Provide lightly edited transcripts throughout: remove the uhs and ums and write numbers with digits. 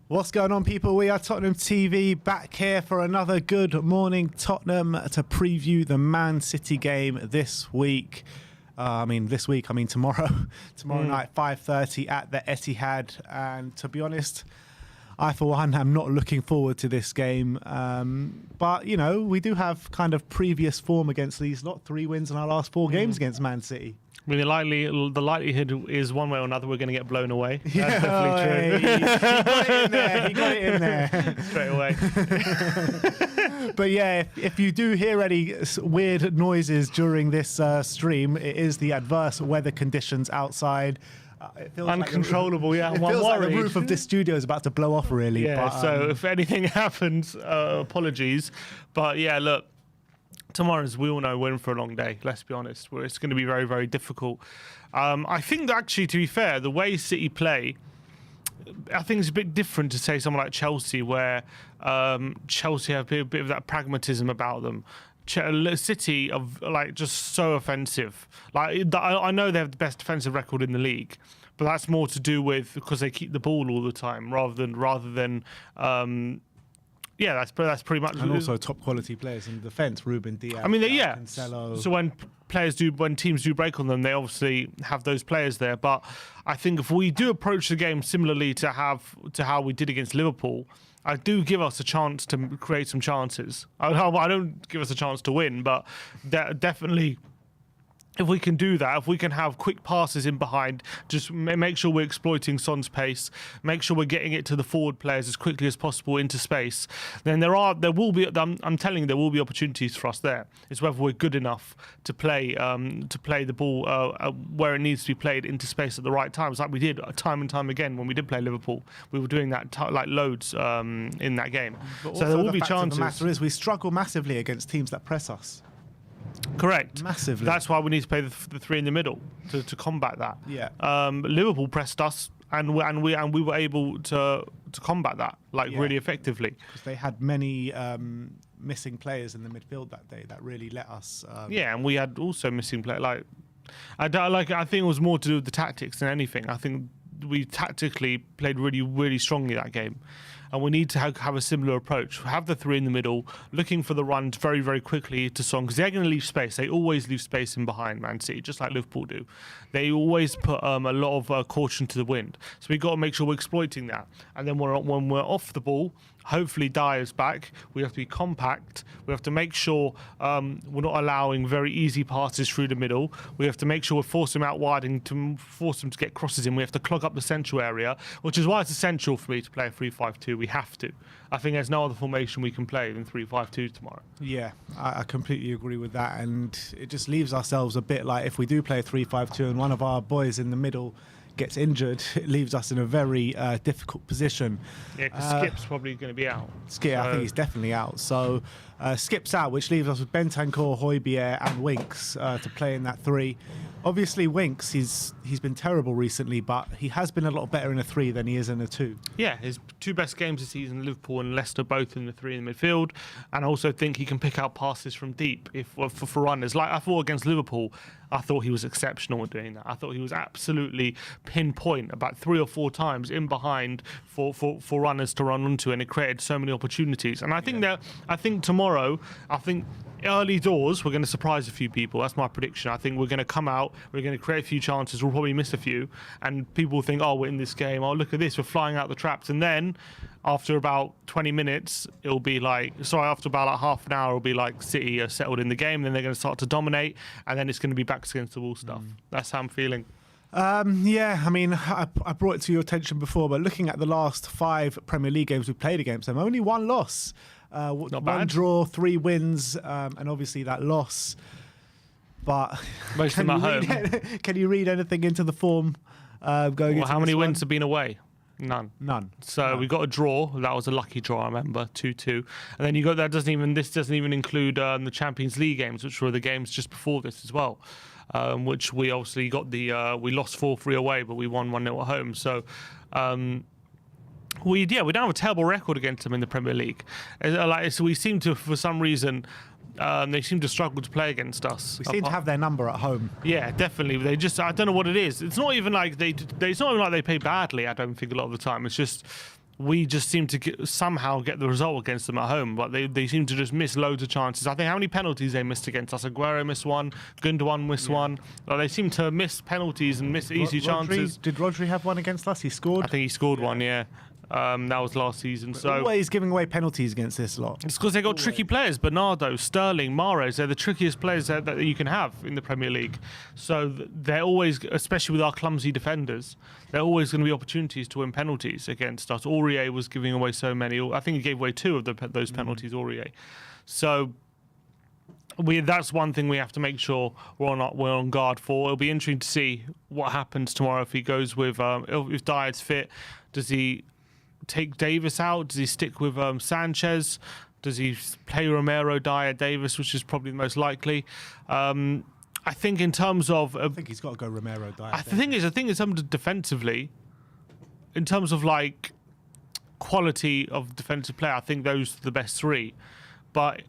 What's going on, people? We are Tottenham TV, back here for another Good Morning Tottenham to preview the Man City game this week. Tomorrow night, 5:30 at the Etihad. And to be honest, I, for one, am not looking forward to this game. But, you know, we do have kind of previous form against these lot. 3 wins in our last 4 games against Man City. I mean, the likelihood is one way or another we're going to get blown away. That's Yeah, definitely true. He got it in there. Straight away. But yeah, if you do hear any weird noises during this stream, it is the adverse weather conditions outside. It feels uncontrollable, like it feels like the roof of this studio is about to blow off, really. Yeah, but, so if anything happens, apologies. But yeah, look. Tomorrow, as we all know, we're in for a long day, let's be honest. It's going to be very, very difficult. I think that actually, to be fair, the way City play, I think it's a bit different to say someone like Chelsea, where Chelsea have a bit of that pragmatism about them. City are like just so offensive. Like, I know they have the best defensive record in the league, but that's more to do with because they keep the ball all the time rather than. Yeah, that's pretty much. And also top quality players in defence, Ruben Diaz. I mean, yeah. Cancelo. So when teams do break on them, they obviously have those players there. But I think if we do approach the game similarly to how we did against Liverpool, I do give us a chance to create some chances. I don't give us a chance to win, but definitely. If we can do that, if we can have quick passes in behind, just make sure we're exploiting Son's pace, make sure we're getting it to the forward players as quickly as possible into space, then there will be. I'm telling you, there will be opportunities for us there. It's whether we're good enough to play the ball where it needs to be played into space at the right times, like we did time and time again when we did play Liverpool. We were doing that like loads in that game. But so there will be chances. The matter is, we struggle massively against teams that press us. Correct. Massively. That's why we need to play the 3 in the middle to combat that. Yeah. Liverpool pressed us, and we were able to combat that really effectively. Because they had many missing players in the midfield that day that really let us. Yeah, and we had also missing players. I think it was more to do with the tactics than anything. I think we tactically played really, really strongly that game. And we need to have a similar approach. Have the 3 in the middle, looking for the runs very, very quickly to Son, because they're going to leave space. They always leave space in behind Man City, just like Liverpool do. They always put a lot of caution to the wind. So we've got to make sure we're exploiting that. And then when we're off the ball, hopefully Dyer's back. We have to be compact. We have to make sure we're not allowing very easy passes through the middle. We have to make sure we force them out wide and to force them to get crosses in. We have to clog up the central area, which is why it's essential for me to play a 3-5-2. We have to. I think there's no other formation we can play than 3-5-2 tomorrow. Yeah, I completely agree with that. And it just leaves ourselves a bit like if we do play a 3-5-2 and one of our boys in the middle gets injured, it leaves us in a very difficult position. Yeah, because Skip's probably going to be out. Skip, I think he's definitely out. So Skip's out, which leaves us with Bentancur, Højbjerg and Winks to play in that 3. Obviously, Winks, he's been terrible recently, but he has been a lot better in a 3 than he is in a 2. Yeah, his 2 best games this season, Liverpool and Leicester, both in the 3 in the midfield. And I also think he can pick out passes from deep for runners. Like I thought against Liverpool, I thought he was exceptional at doing that. I thought he was absolutely pinpoint about 3 or 4 times in behind for runners to run onto, and it created so many opportunities. And I think tomorrow, early doors, we're going to surprise a few people. That's my prediction. I think we're going to come out, we're going to create a few chances, we'll probably miss a few, and people will think, oh, we're in this game, oh, look at this, we're flying out the traps. And then after about 20 minutes, after about half an hour, it'll be like City are settled in the game, then they're going to start to dominate, and then it's going to be backs against the wall stuff. That's how I'm feeling. Yeah, I mean, I brought it to your attention before, but looking at the last 5 Premier League games we've played against them, only 1 loss. Not 1 bad. draw, 3 wins, and obviously that loss. But most of them at home. Can you read anything into the form going into how many this wins have been away? None. So we got a draw. That was a lucky draw, I remember, 2-2. And then you got this doesn't even include the Champions League games, which were the games just before this as well. Which we obviously got we lost 4-3 away, but we won 1-0 at home. So we don't have a terrible record against them in the Premier League. So we seem to, for some reason, they seem to struggle to play against us. We seem to have their number at home. Yeah, definitely. I don't know what it is. It's not even like they play badly. I don't think a lot of the time. It's just we just seem to somehow get the result against them at home, but they seem to just miss loads of chances. I think how many penalties they missed against us? Aguero missed one, Gundogan missed one. Like, they seem to miss penalties and miss easy chances. Did Rodri have one against us? He scored? I think he scored one, yeah. That was last season. But so always giving away penalties against this lot. it's because they got tricky players. Bernardo, Sterling, Mahrez, they're the trickiest players that you can have in the Premier League. So they're always, especially with our clumsy defenders, there are always going to be opportunities to win penalties against us. Aurier was giving away so many. I think he gave away 2 of those penalties, Aurier. So that's one thing we have to make sure we're on guard for. It'll be interesting to see what happens tomorrow if he goes with if Diet's fit. Does he take Davis out? Does he stick with Sanchez? Does he play Romero, Dyer, Davis, which is probably the most likely? I think in terms of I think he's got to go Romero, Dyer. I think in terms of defensively, in terms of like quality of defensive player, I think those are the best 3. But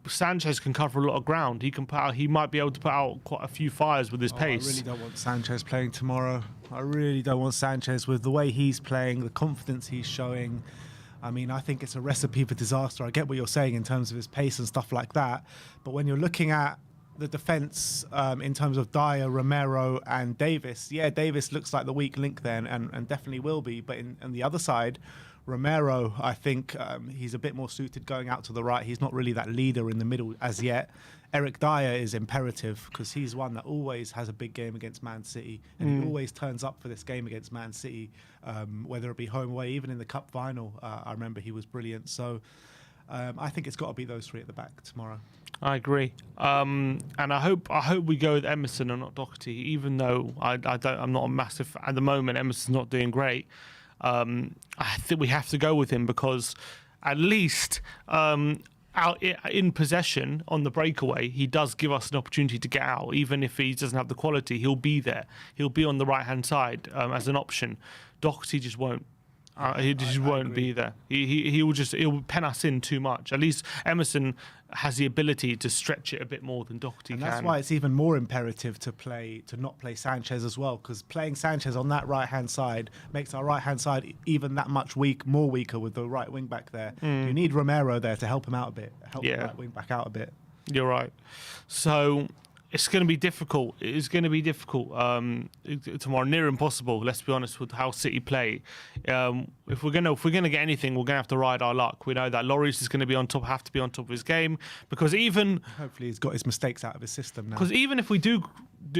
Sanchez can cover a lot of ground. He might be able to put out quite a few fires with his pace. I really don't want Sanchez playing tomorrow. I really don't want Sanchez with the way he's playing, the confidence he's showing. I mean, I think it's a recipe for disaster. I get what you're saying in terms of his pace and stuff like that. But when you're looking at the defence in terms of Dyer, Romero and Davis, yeah, Davis looks like the weak link there and definitely will be. But on the other side, Romero, I think he's a bit more suited going out to the right. He's not really that leader in the middle as yet. Eric Dyer is imperative because he's one that always has a big game against Man City, and he always turns up for this game against Man City, whether it be home or away. Even in the cup final, I remember he was brilliant. So I think it's got to be those 3 at the back tomorrow. I agree, and I hope we go with Emerson and not Doherty. Even though I'm not a massive at the moment. Emerson's not doing great. I think we have to go with him because at least out in possession on the breakaway, he does give us an opportunity to get out. Even if he doesn't have the quality, he'll be there. He'll be on the right-hand side as an option. Doherty just won't. He just won't be there. He'll pen us in too much. At least Emerson has the ability to stretch it a bit more than Doherty can. And that's why it's even more imperative to not play Sanchez as well, because playing Sanchez on that right-hand side makes our right-hand side even that much more weaker with the right wing back there. You need Romero there to help him out a bit, help the right wing back out a bit. You're right. So it's going to be difficult. It is going to be difficult tomorrow, near impossible. Let's be honest with how City play. If we're gonna get anything, we're gonna have to ride our luck. We know that Lloris is going to be on top, have to be on top of his game, because hopefully he's got his mistakes out of his system now. Because even if we do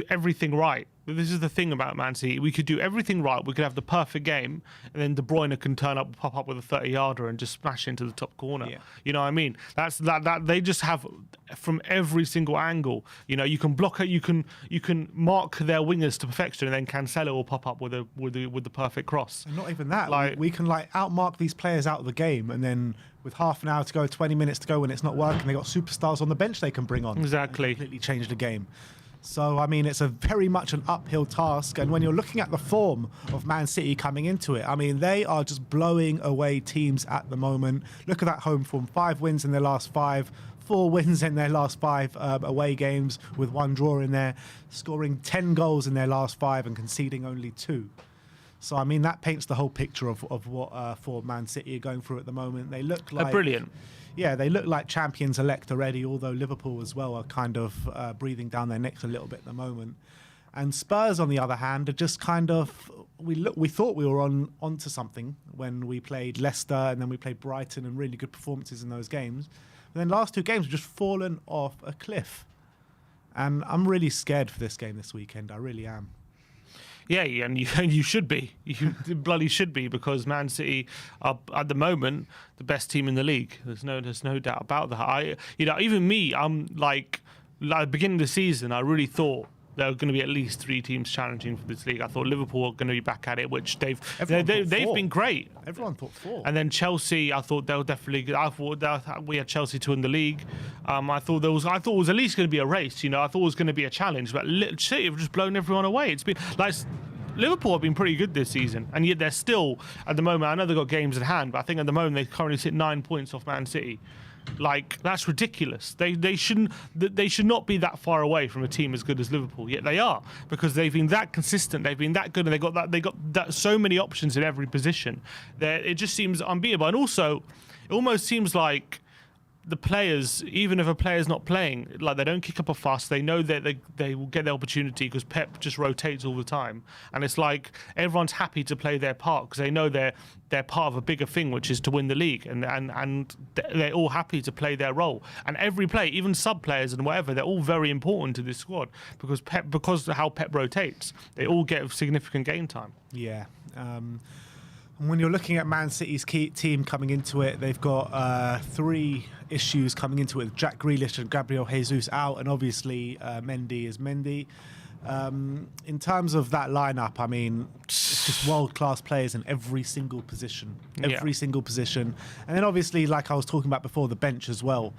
everything right, this is the thing about Man City. We could do everything right. We could have the perfect game, and then De Bruyne can pop up with a 30-yarder and just smash into the top corner. Yeah. You know what I mean? That's that they just have from every single angle. You can block it. You can mark their wingers to perfection, and then Cancelo will pop up with the perfect cross. And not even that. We can outmark these players out of the game, and then with half an hour to go, 20 minutes to go, when it's not working, they got superstars on the bench they can bring on. Exactly. And completely change the game. So, I mean, it's a very much an uphill task. And when you're looking at the form of Man City coming into it, I mean, they are just blowing away teams at the moment. Look at that home form. 5 wins in their last 5. 4 wins in their last 5 away games with 1 draw in there. Scoring 10 goals in their last 5 and conceding only 2. So, I mean, that paints the whole picture of what for Man City are going through at the moment. They look like... They're brilliant. Yeah, they look like champions-elect already, although Liverpool as well are kind of breathing down their necks a little bit at the moment. And Spurs, on the other hand, are just kind of... We thought we were onto something when we played Leicester and then we played Brighton, and really good performances in those games. But then last 2 games have just fallen off a cliff. And I'm really scared for this game this weekend. I really am. Yeah, and you should be. You bloody should be, because Man City are at the moment the best team in the league. There's no doubt about that. Even me, I'm like the beginning of the season, I really thought there were going to be at least 3 teams challenging for this league. I thought Liverpool were going to be back at it, which they've been great. Everyone thought 4. And then Chelsea, I thought they'll definitely. I thought we had Chelsea to win the league. I thought it was at least going to be a race. I thought it was going to be a challenge, but City have just blown everyone away. It's been like Liverpool have been pretty good this season, and yet they're still at the moment. I know they've got games in hand, but I think at the moment they currently sit 9 points off Man City. Like, that's ridiculous. They should not be that far away from a team as good as Liverpool. Yet they are, because they've been that consistent. They've been that good, and they got that so many options in every position. It just seems unbeatable. And also, it almost seems like the players, even if a player's not playing, like, they don't kick up a fuss. They know that they will get the opportunity because Pep just rotates all the time, and it's like everyone's happy to play their part because they know they're part of a bigger thing, which is to win the league, and they're all happy to play their role. And every play, even sub players and whatever, they're all very important to this squad because of how Pep rotates. They all get significant game time. Yeah. And when you're looking at Man City's team coming into it, they've got 3 issues coming into it: Jack Grealish and Gabriel Jesus out, and obviously Mendy is Mendy. In terms of that lineup, I mean, it's just world-class players in every single position. Single position. And then obviously, like I was talking about before, the bench as well,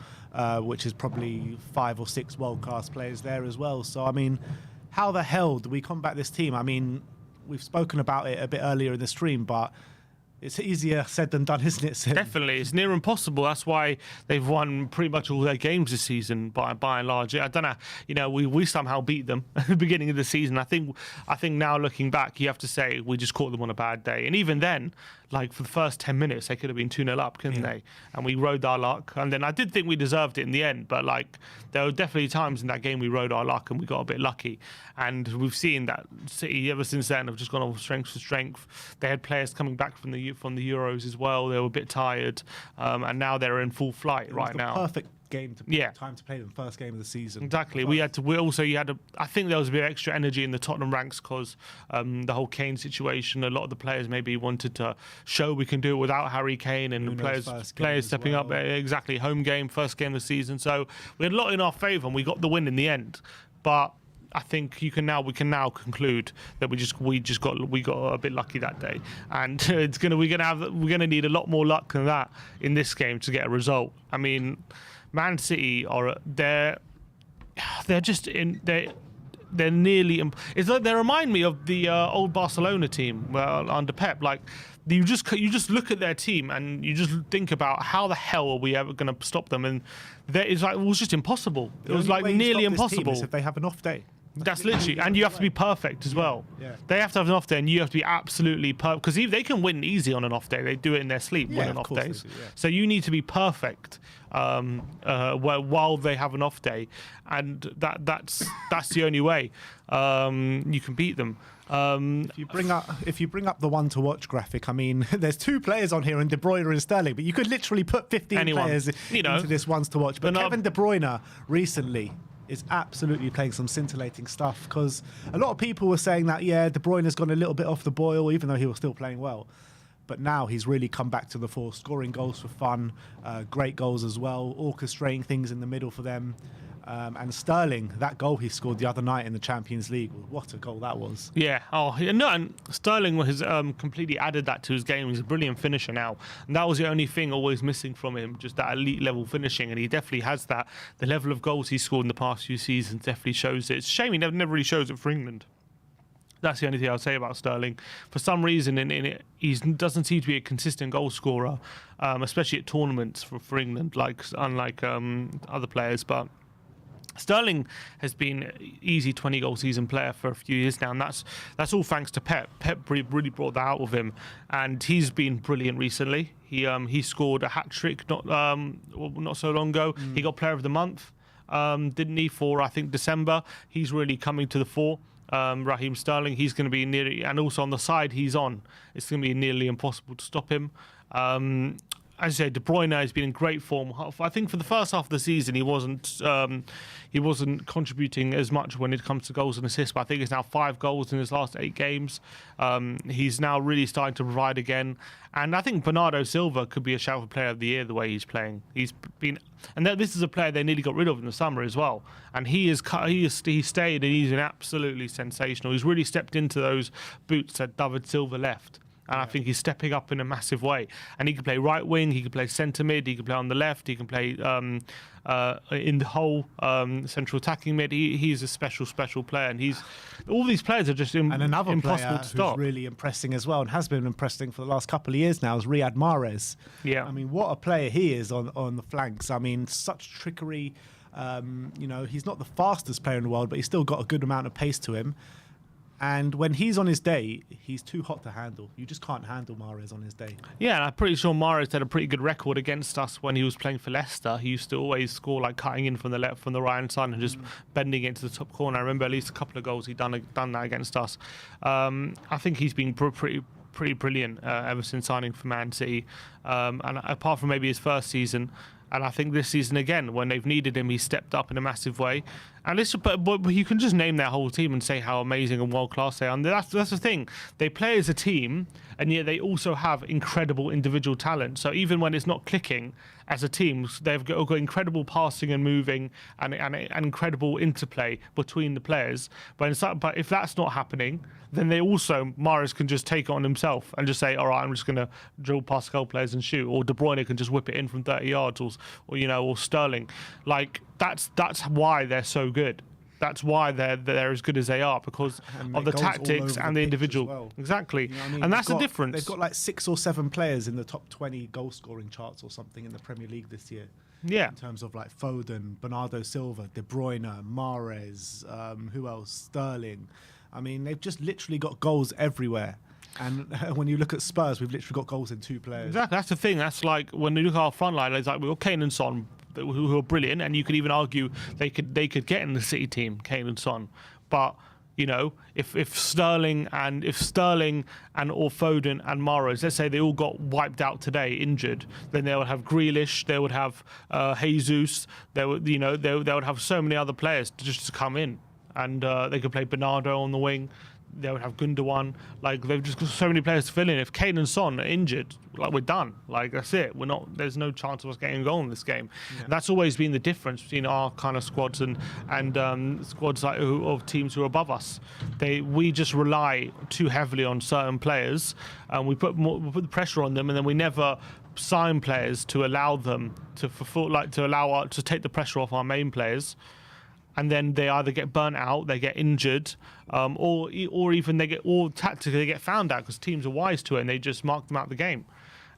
which is probably 5 or 6 world-class players there as well. So, I mean, how the hell do we combat this team? I mean, we've spoken about it a bit earlier in the stream, but it's easier said than done, isn't it, Sim? Definitely. It's near impossible. That's why they've won pretty much all their games this season by and large. I don't know. We somehow beat them at the beginning of the season. I think now looking back, you have to say we just caught them on a bad day. And even then, like, for the first 10 minutes, they could have been 2-0 up, couldn't they? And we rode our luck. And then I did think we deserved it in the end. But, like, there were definitely times in that game we rode our luck and we got a bit lucky. And we've seen that City, ever since then, have just gone on strength to strength. They had players coming back from the Euros as well. They were a bit tired. And now they're in full flight right now. Perfect game time to play them, first game of the season. Exactly. I think there was a bit of extra energy in the Tottenham ranks because the whole Kane situation. A lot of the players maybe wanted to show we can do it without Harry Kane, and players stepping up. Exactly. Home game, first game of the season. So we had a lot in our favour, and we got the win in the end. But I think we can now conclude that we got a bit lucky that day, and we're gonna need a lot more luck than that in this game to get a result. I mean, Man City they're nearly. It's like they remind me of the old Barcelona team under Pep. Like, you just look at their team and you just think about how the hell are we ever going to stop them, and it was just impossible. It was like nearly impossible. If they have an off day. That's literally, and you have to be perfect as well. Yeah. They have to have an off day, and you have to be absolutely perfect, because they can win easy on an off day. They do it in their sleep, winning off days. So you need to be perfect while they have an off day, and that's the only way you can beat them. If you bring up the one to watch graphic, I mean, there's 2 players on here, and De Bruyne and Sterling, but you could literally put 15 players into this ones to watch. But Kevin De Bruyne recently is absolutely playing some scintillating stuff, because a lot of people were saying that, De Bruyne has gone a little bit off the boil, even though he was still playing well. But now he's really come back to the fore, scoring goals for fun, great goals as well, orchestrating things in the middle for them. And Sterling, that goal he scored the other night in the Champions League, what a goal that was. Yeah. And Sterling has completely added that to his game. He's a brilliant finisher now. And that was the only thing always missing from him, just that elite level finishing. And he definitely has that. The level of goals he's scored in the past few seasons definitely shows it. It's a shame he never really shows it for England. That's the only thing I'll say about Sterling. For some reason, he doesn't seem to be a consistent goal scorer, especially at tournaments for England, unlike other players. But Sterling has been easy 20-goal season player for a few years now, and that's all thanks to Pep. Pep really brought that out with him, and he's been brilliant recently. He scored a hat-trick not so long ago. He got Player of the Month, didn't he, for I think December. He's really coming to the fore. Raheem Sterling, he's going to be nearly, and also on the side he's on, it's going to be nearly impossible to stop him. As you say, De Bruyne has been in great form. I think for the first half of the season, he wasn't contributing as much when it comes to goals and assists. But I think it's now 5 goals in his last 8 games. He's now really starting to provide again. And I think Bernardo Silva could be a shout for Player of the Year the way he's playing. This is a player they nearly got rid of in the summer as well. And he stayed, and he's been absolutely sensational. He's really stepped into those boots that David Silva left. And I think he's stepping up in a massive way. And he can play right wing, he can play centre mid, he can play on the left, he can play in the whole central attacking mid. He's a special player. And all these players are just and another impossible player to stop. who's really impressing as well and has been impressing for the last couple of years now is Riyad Mahrez. Yeah. I mean, what a player he is on the flanks. I mean, such trickery. He's not the fastest player in the world, but he's still got a good amount of pace to him. And when he's on his day, he's too hot to handle. You just can't handle Mahrez on his day. Yeah, and I'm pretty sure Mahrez had a pretty good record against us when he was playing for Leicester. He used to always score like cutting in from the left, from the right hand side, and just bending it to the top corner. I remember at least a couple of goals he'd done that against us. I think he's been pretty brilliant ever since signing for Man City. And apart from maybe his first season. And I think this season again, when they've needed him, he stepped up in a massive way. And but you can just name their whole team and say how amazing and world class they are. And that's the thing. They play as a team, and yet they also have incredible individual talent. So even when it's not clicking as a team, they've got incredible passing and moving and incredible interplay between the players. But if that's not happening, then Mahrez can just take it on himself and just say, all right, I'm just going to drill past goal players and shoot. Or De Bruyne can just whip it in from 30 yards, or Sterling. Like, that's why they're so good. That's why they're as good as they are, because of the tactics and the individual. Well. Exactly. You know what I mean? And that's the difference. They've got like 6 or 7 players in the top 20 goal scoring charts or something in the Premier League this year. Yeah. In terms of like Foden, Bernardo Silva, De Bruyne, Mahrez, who else? Sterling. I mean, they've just literally got goals everywhere. And when you look at Spurs, we've literally got goals in 2 players. Exactly. That's the thing. That's like when you look at our front line, it's like we've got Kane and Son, who are brilliant, and you could even argue they could get in the City team, Kane and Son. But if Sterling and or Foden and Mahrez, let's say they all got wiped out today, injured, then they would have Grealish, they would have Jesus, they would have so many other players to come in, and they could play Bernardo on the wing. They would have Gundogan. Like, they've just got so many players to fill in. If Kane and Son are injured, like, we're done. Like, that's it. There's no chance of us getting a goal in this game. Yeah. That's always been the difference between our kind of squads and squads of teams who are above us. We just rely too heavily on certain players, and we put the pressure on them, and then we never sign players to allow them to to take the pressure off our main players. And then they either get burnt out, they get injured, or even tactically they get found out, because teams are wise to it and they just mark them out of the game.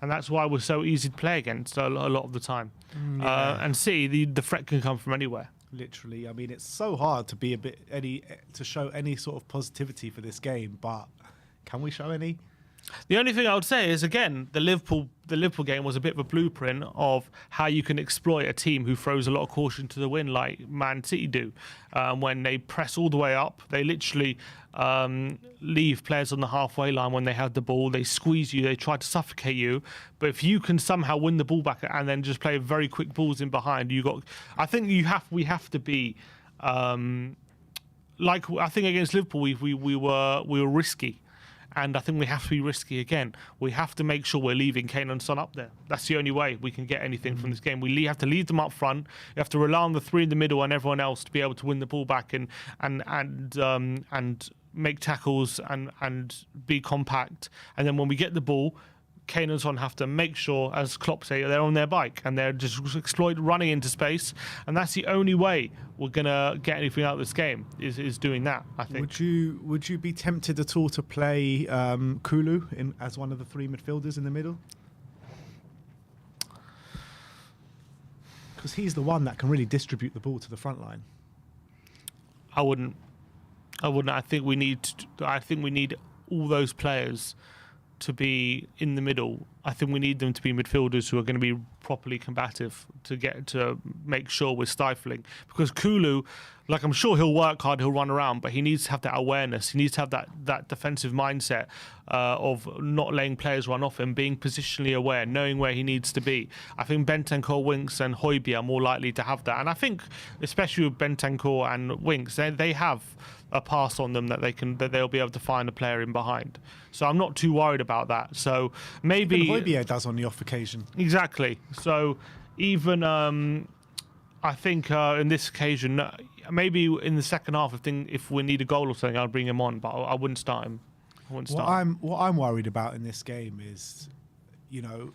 And that's why we're so easy to play against a lot of the time. Yeah. And City, the threat can come from anywhere. Literally, I mean, it's so hard to be to show any sort of positivity for this game, but can we show any? The only thing I would say is, again, the Liverpool game was a bit of a blueprint of how you can exploit a team who throws a lot of caution to the wind, like Man City do. When they press all the way up, they literally leave players on the halfway line when they have the ball. They squeeze you, they try to suffocate you. But if you can somehow win the ball back and then just play very quick balls in behind, I think we have to be like, I think against Liverpool we were risky. And I think we have to be risky again. We have to make sure we're leaving Kane and Son up there. That's the only way we can get anything from this game. We have to leave them up front. You have to rely on the 3 in the middle and everyone else to be able to win the ball back and make tackles and be compact. And then when we get the ball, Kane and Son have to make sure, as Klopp say, they're on their bike and they're just running into space. And that's the only way we're going to get anything out of this game, is doing that, I think. Would you be tempted at all to play Kulu as one of the 3 midfielders in the middle? Because he's the one that can really distribute the ball to the front line. I wouldn't. I think we need all those players to be in the middle. I think we need them to be midfielders who are going to be properly combative to make sure we're stifling. Because Kulu, like, I'm sure he'll work hard, he'll run around, but he needs to have that awareness. He needs to have that defensive mindset of not letting players run off him, being positionally aware, knowing where he needs to be. I think Bentancur, Winks and Højbjerg are more likely to have that. And I think, especially with Bentancur and Winks, they have a pass on them that they'll be able to find a player in behind. So I'm not too worried about that. So maybe Højbjerg does on the off occasion. Exactly. So even I think in this occasion, maybe in the second half, if we need a goal or something, I'll bring him on, but I wouldn't start him. wouldn't What start. I'm worried about in this game is, you know,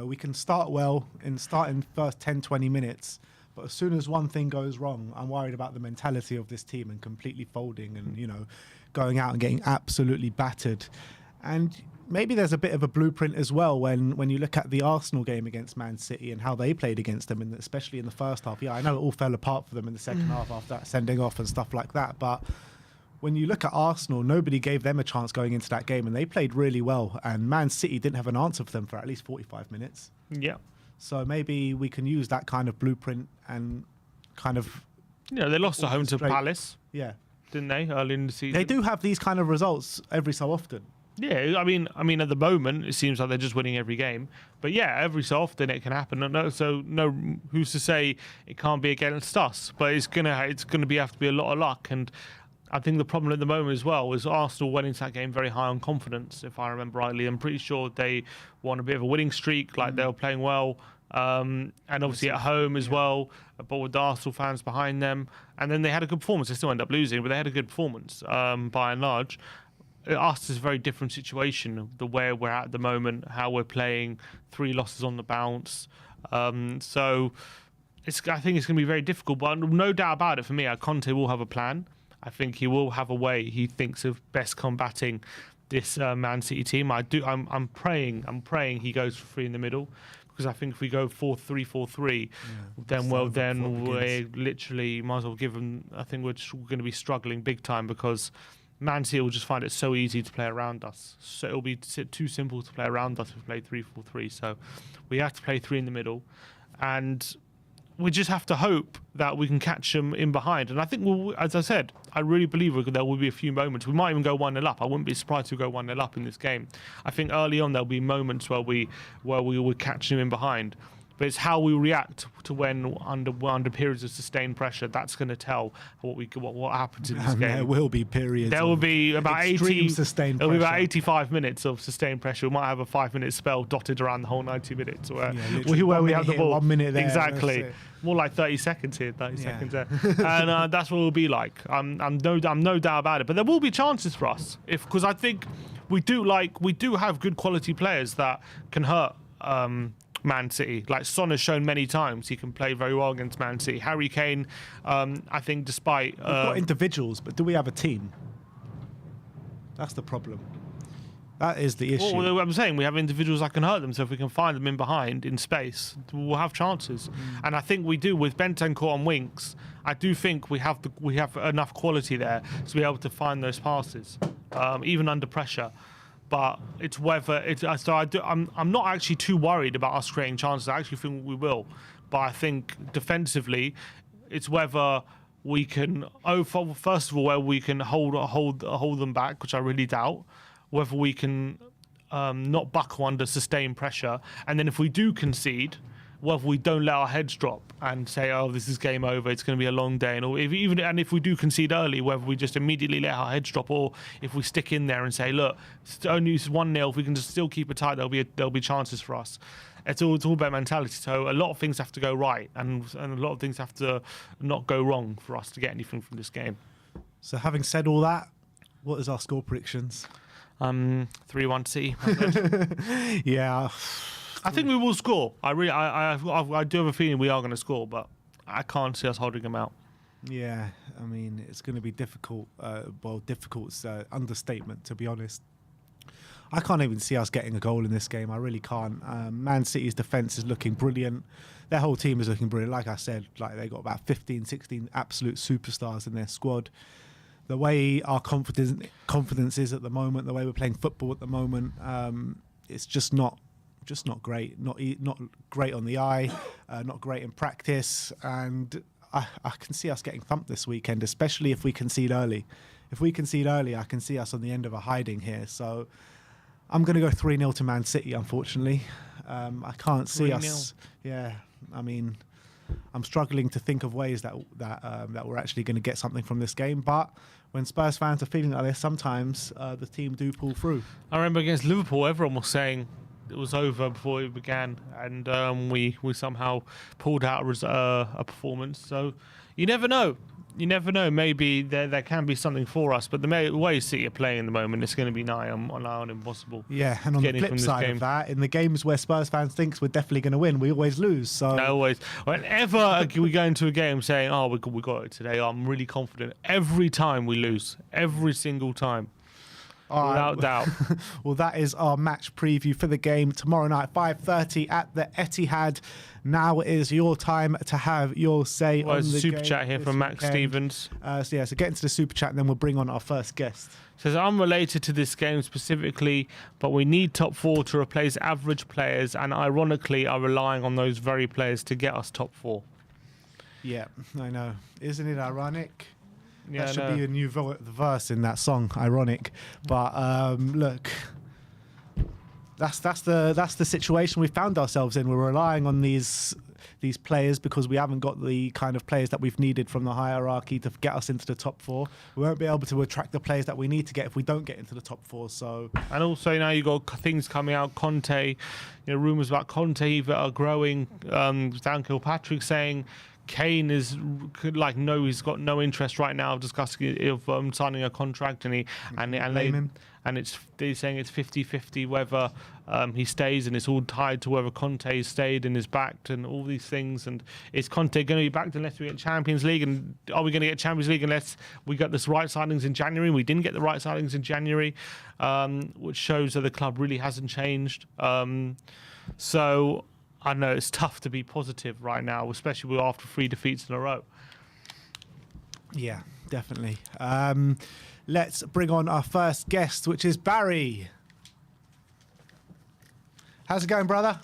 we can start well and start in first 10, 20 minutes, but as soon as one thing goes wrong, I'm worried about the mentality of this team and completely folding and, you know, going out and getting absolutely battered. And maybe there's a bit of a blueprint as well when you look at the Arsenal game against Man City and how they played against them, and especially in the first half. Yeah, I know it all fell apart for them in the second half after that sending off and stuff like that, but when you look at Arsenal, nobody gave them a chance going into that game, and they played really well. And Man City didn't have an answer for them for at least 45 minutes. Yeah. So maybe we can use that kind of blueprint and kind of... Yeah, they lost at home to Palace, Yeah. didn't they, early in the season? They do have these kind of results every so often. Yeah, I mean, at the moment, it seems like they're just winning every game. But yeah, every so often it can happen. So who's to say it can't be against us? But it's gonna have to be a lot of luck. And I think the problem at the moment as well is Arsenal went into that game very high on confidence, if I remember rightly. I'm pretty sure they won a bit of a winning streak, like they were playing well. And obviously at home as well, but with the Arsenal fans behind them. And then they had a good performance. They still ended up losing, but they had a good performance by and large. Us is a very different situation, the way we're at the moment, how we're playing, 3 losses on the bounce. So I think it's going to be very difficult, but no doubt about it for me, Conte will have a plan. I think he will have a way he thinks of best combating this Man City team. I'm praying he goes for 3 in the middle, because I think if we go 4-3-4-3, then we literally might as well give them. I think we're going to be struggling big time, because Man City will just find it so easy to play around us. So it'll be too simple to play around us if we play 3-4-3. So we have to play 3 in the middle, and we just have to hope that we can catch them in behind. And I think, as I said, I really believe there will be a few moments. We might even go 1-0 up. I wouldn't be surprised to go 1-0 up in this game. I think early on there'll be moments where we will catch them in behind. But it's how we react to when under periods of sustained pressure. That's going to tell what happens in this game. There will be periods. There will be about 80 sustained There'll be pressure. about 85 minutes of sustained pressure. We might have a 5-minute spell dotted around the whole 90 minutes, where we have the ball. 1 minute there. Exactly. More like 30 seconds here, 30 seconds there, and that's what it will be like. I'm no doubt about it. But there will be chances for us, because I think we do have good quality players that can hurt Man City. Like Son has shown many times he can play very well against Man City. Harry Kane, I think, despite We've got individuals, but do we have a team? That's the problem. That is the issue. Well, I'm saying we have individuals that can hurt them, so if we can find them in behind in space, we'll have chances. And I think we do with Bentancur and Winks. I do think we have enough quality there to be able to find those passes, even under pressure. But it's whether I'm not actually too worried about us creating chances. I actually think we will. But I think defensively, it's whether we can first of all, where we can hold them back, which I really doubt. Whether we can not buckle under sustained pressure, and then if we do concede, whether we don't let our heads drop and say, "Oh, this is game over. It's going to be a long day." And if we do concede early, whether we just immediately let our heads drop, or if we stick in there and say, "Look, it's only 1-0. If we can just still keep it tight, there'll be chances for us." It's all about mentality. So a lot of things have to go right, and a lot of things have to not go wrong for us to get anything from this game. So having said all that, what is our score predictions? 3-1 City. Yeah. I think we will score. I do have a feeling we are going to score, but I can't see us holding them out. Yeah, I mean, it's going to be difficult. Difficult's understatement, to be honest. I can't even see us getting a goal in this game. I really can't. Man City's defence is looking brilliant. Their whole team is looking brilliant. Like I said, they got about 15, 16 absolute superstars in their squad. The way our confidence is at the moment, the way we're playing football at the moment, it's just not great. Not great on the eye, not great in practice, and I can see us getting thumped this weekend, especially if we concede early. If we concede early, I can see us on the end of a hiding here. So I'm going to go 3-0 to Man City, unfortunately. I can't see 3-0. us. Yeah, I mean, I'm struggling to think of ways that we're actually going to get something from this game. But when Spurs fans are feeling like this, sometimes the team do pull through. I remember against Liverpool, everyone was saying it was over before it began, and we somehow pulled out a performance. So you never know. you never know. Maybe there can be something for us. But the way City are playing at the moment, it's going to be nigh on impossible. Yeah, and on the flip side of that, in the games where Spurs fans think we're definitely going to win, we always lose. So always, whenever we go into a game saying, "Oh, we got it today," I'm really confident. Every time we lose, every single time. Without doubt. Well, that is our match preview for the game tomorrow night, 5:30 at the Etihad. Now it is your time to have your say on the super game chat here from Max Stevens. So get into the super chat and then we'll bring on our first guest. Says, unrelated to this game specifically, but we need top 4 to replace average players, and ironically are relying on those very players to get us top 4. Yeah, I know. Isn't it ironic? Yeah, that should be a new verse in that song, ironic. But look, that's the situation we found ourselves in. We're relying on these players because we haven't got the kind of players that we've needed from the hierarchy to get us into the top 4. We won't be able to attract the players that we need to get if we don't get into the top 4. So, and also now you've got things coming out. Conte, rumours about Conte that are growing. Dan Kilpatrick saying Kane is he's got no interest right now of discussing signing a contract, they're saying it's 50-50 whether he stays, and it's all tied to whether Conte stayed and is backed and all these things. And is Conte going to be backed unless we get Champions League? And are we going to get Champions League unless we got this right signings in January? We didn't get the right signings in January, which shows that the club really hasn't changed. So I know it's tough to be positive right now, especially after 3 defeats in a row. Yeah, definitely. Let's bring on our first guest, which is Barry. How's it going, brother?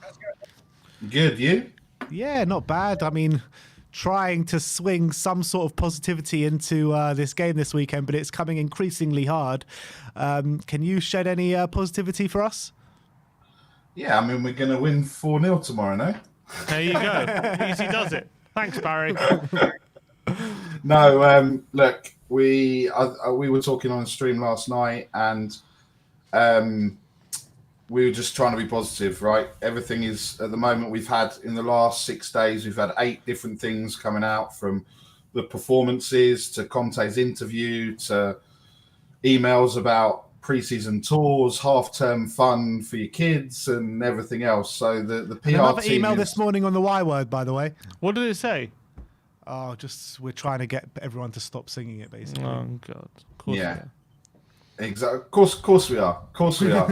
Good, you? Yeah, not bad. I mean, trying to swing some sort of positivity into this game this weekend, but it's coming increasingly hard. Can you shed any positivity for us? Yeah, I mean, we're going to win 4-0 tomorrow, no? There you go. Easy does it. Thanks, Barry. No, look, we were talking on the stream last night, and we were just trying to be positive, right? Everything is, at the moment, we've had, in the last 6 days, we've had 8 different things coming out, from the performances to Conte's interview to emails about pre-season tours, half-term fun for your kids, and everything else. So the PR another team email this morning on the Y word, by the way. What did it say? Oh, just we're trying to get everyone to stop singing it, basically. Oh God! Of course yeah, exactly. Of course we are. Of course we are.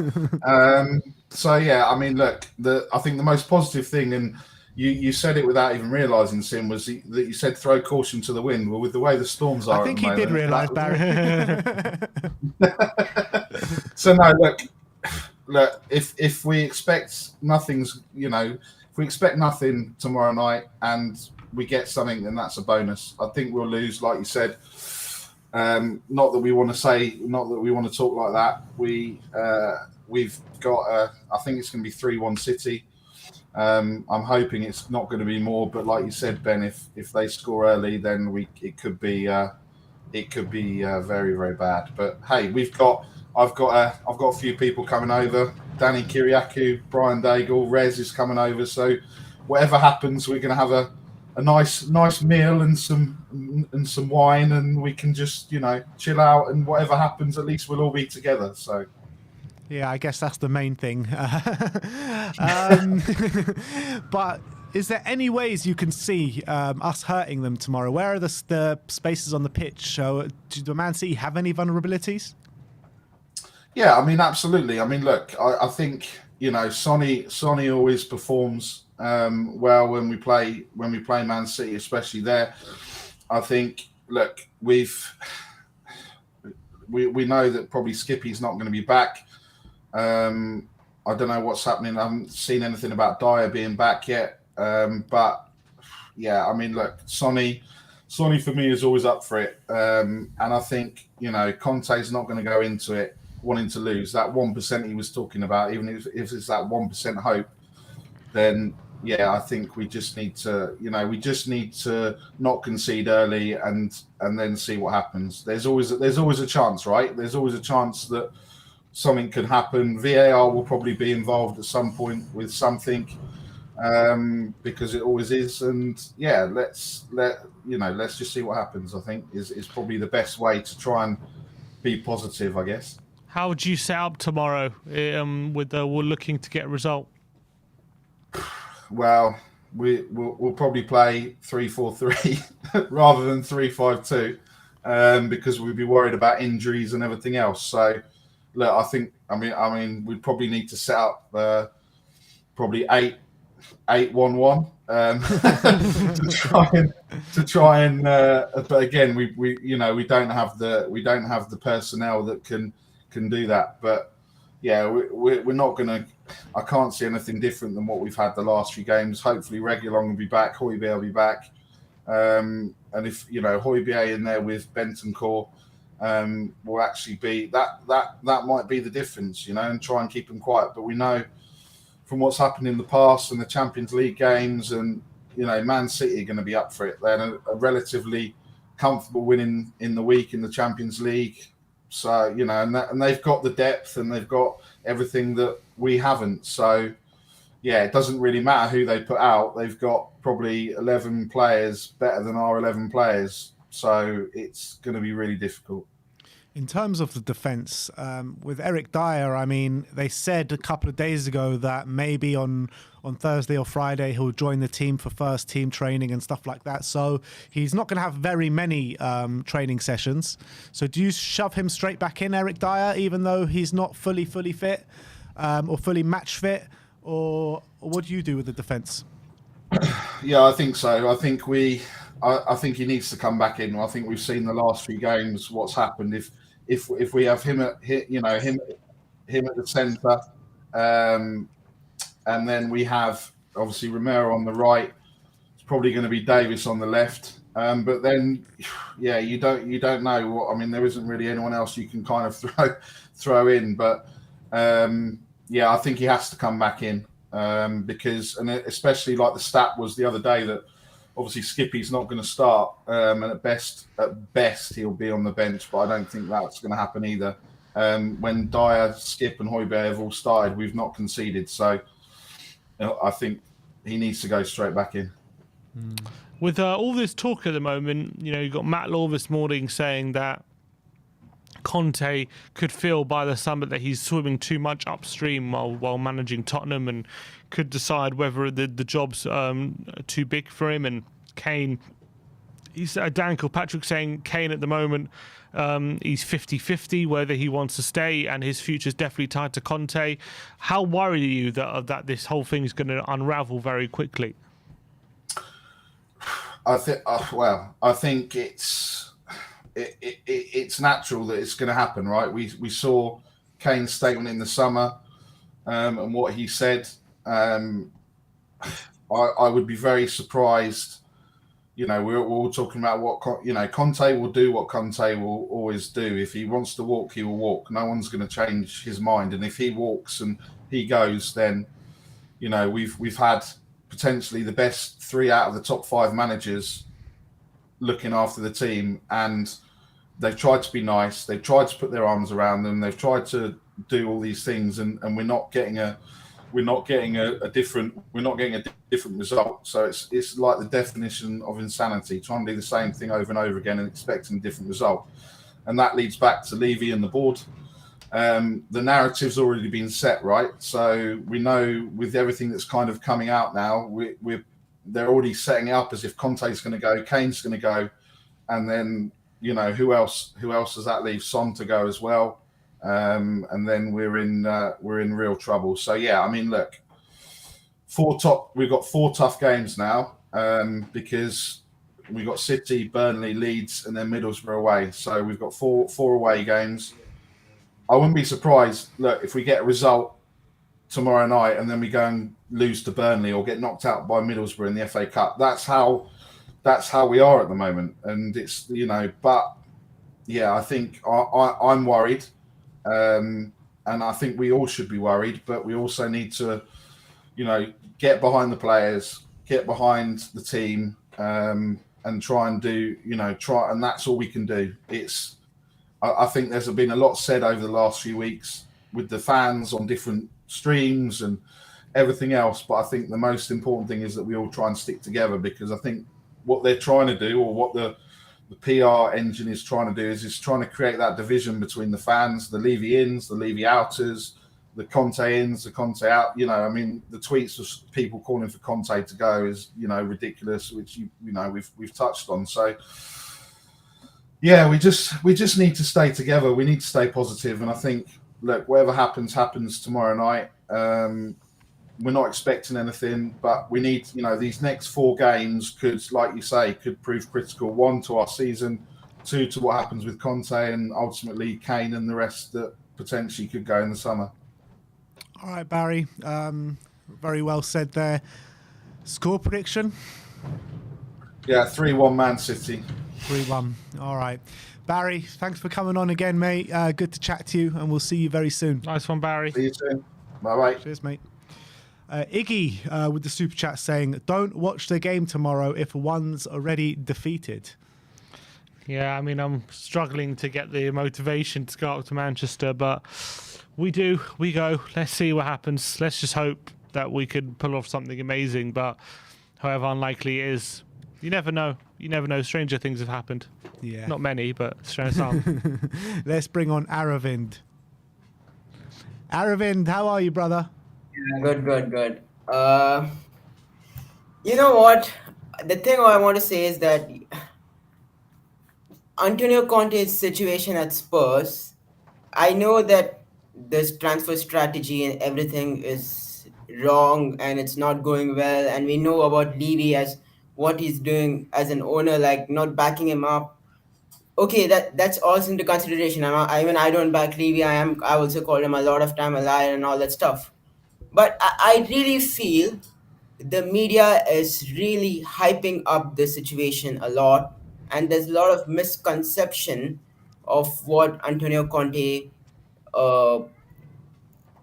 So yeah, I mean, look, I think the most positive thing, and you said it without even realising, Sim, was that you said throw caution to the wind. Well, with the way the storms are, I think he did realise, Barry. So no, look. If we expect nothing's, if we expect nothing tomorrow night and we get something, then that's a bonus. I think we'll lose, like you said. Not that we want to talk like that. We've got. I think it's going to be 3-1 City. I'm hoping it's not going to be more, but like you said, Ben, if they score early, then it could be very, very bad. But hey, I've got a few people coming over. Danny Kiriakou, Brian Daigle, Rez is coming over. So whatever happens, we're going to have a nice meal and some wine, and we can just chill out. And whatever happens, at least we'll all be together. So. Yeah, I guess that's the main thing. But is there any ways you can see us hurting them tomorrow? Where are the spaces on the pitch? Do Man City have any vulnerabilities? Yeah, I mean, absolutely. I mean, look, I think Sonny always performs well when we play Man City, especially there. I think, look, we know that probably Skippy's not going to be back. I don't know what's happening. I haven't seen anything about Dyer being back yet. But yeah, I mean, look, Sonny for me is always up for it. And I think, Conte's not going to go into it wanting to lose. That 1% he was talking about, even if it's that 1% hope, then yeah, I think we just need to, not concede early and then see what happens. There's always a chance, right? There's always a chance that something could happen. VAR will probably be involved at some point with something. because it always is. And yeah, let's just see what happens. I think is probably the best way to try and be positive, I guess. How would you set up tomorrow with we're looking to get a result? Well, we'll probably play 3-4-3 rather than 3-5-2 because we'd be worried about injuries and everything else. So, look, I mean, we'd probably need to set up probably 8-1-1 to try and. But again, we don't have the personnel that can do that. But yeah, we're not going to. I can't see anything different than what we've had the last few games. Hopefully, Reguilon will be back. Højbjerg will be back. And if Højbjerg in there with Bentancur will actually be that might be the difference, and try and keep them quiet. But we know from what's happened in the past and the Champions League games, and Man City are going to be up for it. They're a relatively comfortable win in the week in the Champions League. So and they've got the depth and they've got everything that we haven't. So yeah, it doesn't really matter who they put out. They've got probably 11 players better than our 11 players. So it's going to be really difficult. In terms of the defence, with Eric Dyer, I mean, they said a couple of days ago that maybe on Thursday or Friday he'll join the team for first team training and stuff like that. So he's not going to have very many training sessions. So do you shove him straight back in, Eric Dyer, even though he's not fully fit or fully match fit? Or what do you do with the defence? Yeah, I think so. I think he needs to come back in. I think we've seen the last few games what's happened if we have him at him at the centre, and then we have obviously Romero on the right. It's probably going to be Davis on the left. But then, yeah, you don't know what. I mean, there isn't really anyone else you can kind of throw in. But yeah, I think he has to come back in because, and especially like the stat was the other day that obviously Skippy's not going to start, and at best he'll be on the bench. But I don't think that's going to happen either. When Dyer, Skip, and Højbjerg have all started, we've not conceded. So I think he needs to go straight back in. With all this talk at the moment, you've got Matt Law this morning saying that Conte could feel by the summit that he's swimming too much upstream while managing Tottenham, and could decide whether the job's too big for him. And Kane, Dan Kilpatrick saying Kane at the moment, he's 50-50 whether he wants to stay, and his future's definitely tied to Conte. How worried are you that this whole thing is going to unravel very quickly? I think it's natural that it's going to happen, right? We saw Kane's statement in the summer and what he said. I would be very surprised. We're all talking about what Conte will do. What Conte will always do. If he wants to walk, he will walk. No one's going to change his mind. And if he walks and he goes, then we've had potentially the best 3 out of the top 5 managers looking after the team, and they've tried to be nice. They've tried to put their arms around them. They've tried to do all these things, and we're not getting a different result. So it's like the definition of insanity, trying to do the same thing over and over again and expecting a different result. And that leads back to Levy and the board. The narrative's already been set, right? So we know with everything that's kind of coming out now, they're already setting it up as if Conte's going to go, Kane's going to go, and then who else does that leave? Son to go as well, and then we're in real trouble. So yeah, I mean, look, we've got 4 tough games now because we've got City, Burnley, Leeds, and then Middlesbrough away. So we've got four away games. I wouldn't be surprised, look, if we get a result tomorrow night and then we go and lose to Burnley or get knocked out by Middlesbrough in the FA Cup. That's how we are at the moment. And it's, but yeah, I think I'm worried. And I think we all should be worried, but we also need to, get behind the players, get behind the team, and try and do, and that's all we can do. I think there's been a lot said over the last few weeks with the fans on different streams and everything else. But I think the most important thing is that we all try and stick together, because I think what they're trying to do, or what the PR engine is trying to do, is trying to create that division between the fans, the Levy ins, the Levy outers, the Conte ins, the Conte out. You know, I mean, the tweets of people calling for Conte to go is, you know, ridiculous, which you know we've touched on. So yeah, we just need to stay together. We need to stay positive, and I think, look, whatever happens tomorrow night. We're not expecting anything, but we need, you know, these next 4 games could, like you say, could prove critical. 1, to our season, 2, to what happens with Conte, and ultimately Kane and the rest that potentially could go in the summer. All right, Barry. Very well said there. Score prediction? Yeah, 3-1 Man City. 3-1. All right. Barry, thanks for coming on again, mate. Good to chat to you, and we'll see you very soon. Nice one, Barry. See you soon. Bye-bye. Cheers, mate. Iggy with the super chat saying, don't watch the game tomorrow if one's already defeated. Yeah, I mean, I'm struggling to get the motivation to go up to Manchester, but we go. Let's see what happens. Let's just hope that we could pull off something amazing, but however unlikely it is, you never know. You never know. Stranger things have happened. Yeah. Not many, but some. Let's bring on Aravind. Aravind, how are you, brother? Yeah, good. You know what? The thing I want to say is that Antonio Conte's situation at Spurs, I know that this transfer strategy and everything is wrong and it's not going well, and we know about Levy as what he's doing as an owner, like not backing him up. Okay, that's also into consideration. I don't back Levy. I also called him a lot of time a liar and all that stuff. But I really feel the media is really hyping up the situation a lot, and there's a lot of misconception of what Antonio Conte uh,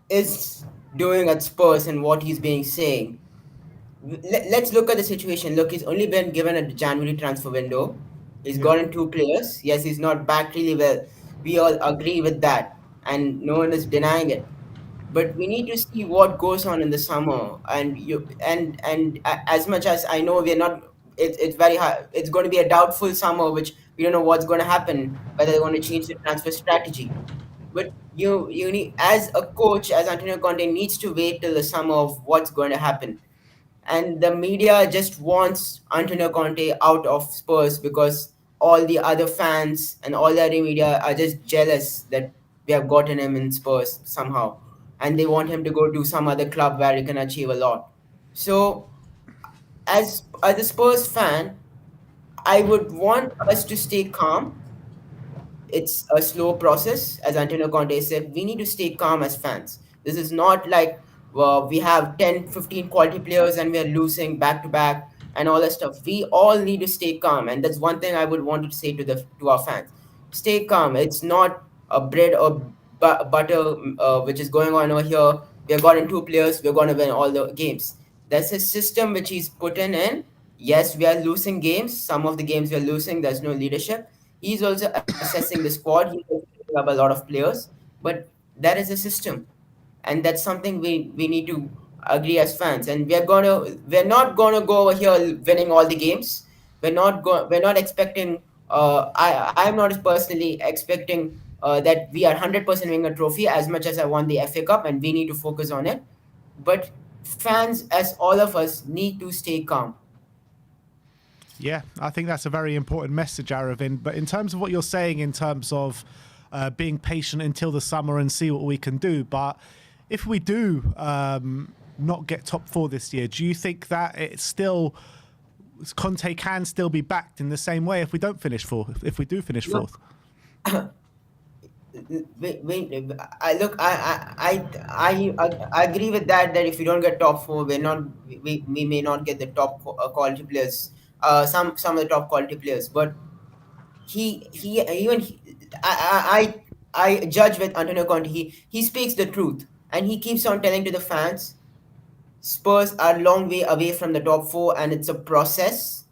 is doing at Spurs and what he's being saying. Let's look at the situation. Look, he's only been given a January transfer window. He's gotten 2 players. Yes, he's not back really well. We all agree with that, and no one is denying it. But we need to see what goes on in the summer, and as much as I know we're not, it's very hard. It's going to be a doubtful summer, which we don't know what's going to happen, whether they're going to change the transfer strategy. But you need, as a coach, as Antonio Conte, needs to wait till the summer of what's going to happen. And the media just wants Antonio Conte out of Spurs because all the other fans and all the other media are just jealous that we have gotten him in Spurs somehow, and they want him to go to some other club where he can achieve a lot. So, as a Spurs fan, I would want us to stay calm. It's a slow process. As Antonio Conte said, we need to stay calm as fans. This is not like, well, we have 10, 15 quality players and we're losing back to back and all that stuff. We all need to stay calm. And that's one thing I would want to say to our fans. Stay calm. It's not a bread or butter which is going on over here. We've gotten 2 players. We're going to win all the games. That's a system which he's put in. Yes, we are losing games. Some of the games we are losing. There's no leadership. He's also assessing the squad. He's also picking up a lot of players, but that is a system, and that's something we need to agree as fans. And we're not gonna go over here winning all the games. We're not expecting. I'm not personally expecting that we are 100% winning a trophy as much as I won the FA Cup, and we need to focus on it. But fans, as all of us, need to stay calm. Yeah, I think that's a very important message, Aravind. But in terms of what you're saying, in terms of being patient until the summer and see what we can do, but if we do not get top 4 this year, do you think that it's still Conte can still be backed in the same way if we don't finish 4th? If we do finish 4th? I agree with that. That if we don't get top 4, we may not get the top quality players. Some of the top quality players, but he even he, I judge with Antonio Conte. He speaks the truth, and he keeps on telling to the fans, Spurs are a long way away from the top 4, and it's a process.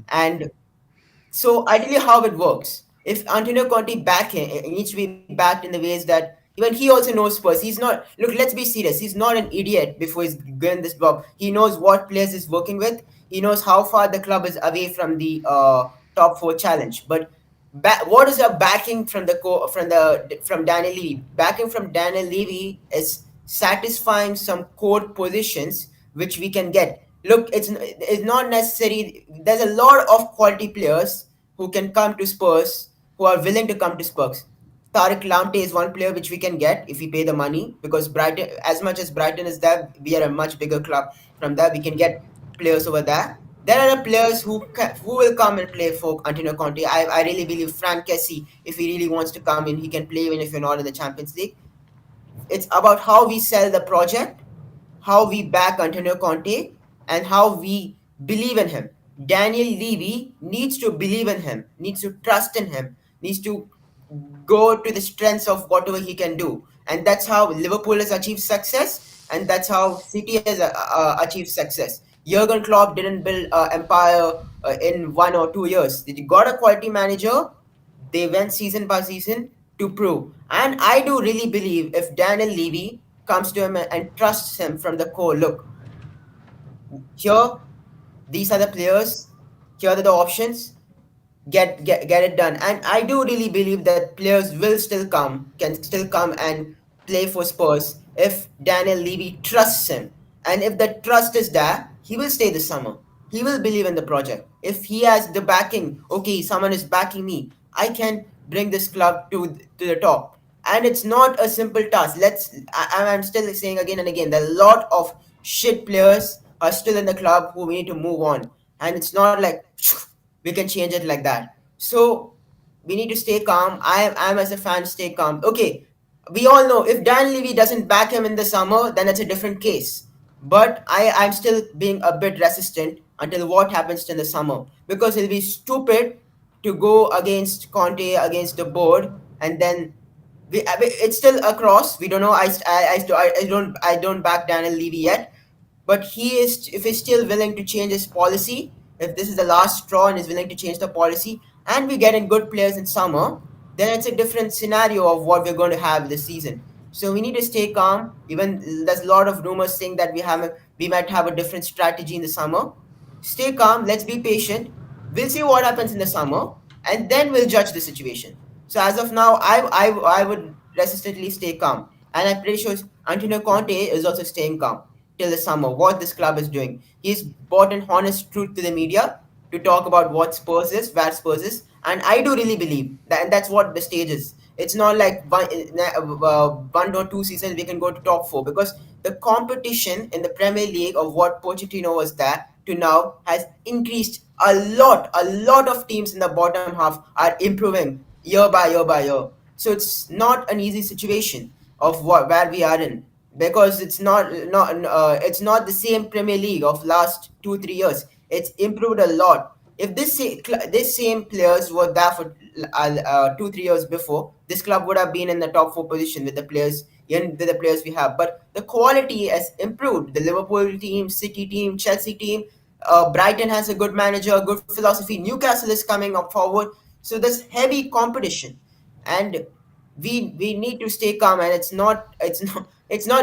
And so ideally, how it works, if Antonio Conte needs to be backed in the ways that Even he also knows Spurs. He's not, look, let's be serious. He's not an idiot before he's getting this job. He knows what players he's working with. He knows how far the club is away from the top four challenge. But what is your backing from from Daniel Levy? Backing from Daniel Levy is satisfying some core positions which we can get. Look, it's not necessary. There's a lot of quality players who can come to Spurs, who are willing to come to Spurs. Tariq Lamptey is one player which we can get if we pay the money, because Brighton, as much as Brighton is there, we are a much bigger club. From there, we can get players over there. There are players who will come and play for Antonio Conte. I really believe Frank Kessie, if he really wants to come in, he can play even if you're not in the Champions League. It's about how we sell the project, how we back Antonio Conte, and how we believe in him. Daniel Levy needs to believe in him, needs to trust in him, needs to go to the strengths of whatever he can do. And that's how Liverpool has achieved success, and that's how City has achieved success. Jurgen Klopp didn't build an empire in 1 or 2 years. They got a quality manager. They went season by season to prove. And I do really believe if Daniel Levy comes to him and trusts him from the core, look, here, these are the players, here are the options, get it done. And I do really believe that players can still come and play for Spurs if Daniel Levy trusts him. And if the trust is there, he will stay this summer. He will believe in the project. If he has the backing, okay, someone is backing me, I can bring this club to the top. And it's not a simple task. I'm still saying again and again, there are a lot of shit players are still in the club who we need to move on. And it's not like we can change it like that. So we need to stay calm. I'm as a fan stay calm. Okay, we all know if Dan Levy doesn't back him in the summer, then it's a different case. But I'm still being a bit resistant until what happens in the summer, because it'll be stupid to go against Conte, against the board, and then it's still a cross. We don't know. I don't back Daniel Levy yet, but he is, if he's still willing to change his policy, if this is the last straw and is willing to change the policy, and we get in good players in summer, then it's a different scenario of what we're going to have this season. So we need to stay calm. Even there's a lot of rumors saying that we might have a different strategy in the summer. Stay calm. Let's be patient. We'll see what happens in the summer, and then we'll judge the situation. So as of now, I would resistantly stay calm, and I'm pretty sure Antonio Conte is also staying calm till the summer. What this club is doing, he's brought in honest truth to the media to talk about what Spurs is, where Spurs is, and I do really believe that, and that's what the stage is. It's not like one or two seasons we can go to top four, because the competition in the Premier League of what Pochettino was there to now has increased a lot. A lot of teams in the bottom half are improving year by year by year. So it's not an easy situation of where we are in, because it's not the same Premier League of last 2 3 years. It's improved a lot. If this same players were there for 2 3 years before, this club would have been in the top four position with the players with the players we have. But the quality has improved. The Liverpool team, City team, Chelsea team, Brighton has a good manager, a good philosophy. Newcastle is coming up forward. So there's heavy competition, and we need to stay calm. And it's not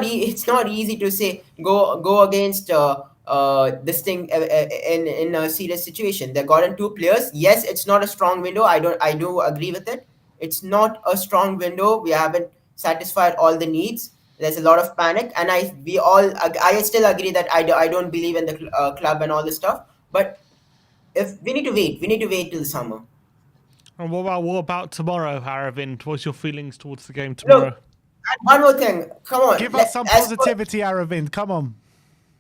easy to say go against this thing in a serious situation. They got in two players. Yes, it's not a strong window. I do agree with it. It's not a strong window. We haven't satisfied all the needs. There's a lot of panic, and I still agree that I don't believe in the club and all this stuff. But if we need to wait till the summer. And what about tomorrow, Aravind? What's your feelings towards the game Look, tomorrow? and one more thing. Come on. Give us some positivity, Aravind. Come on.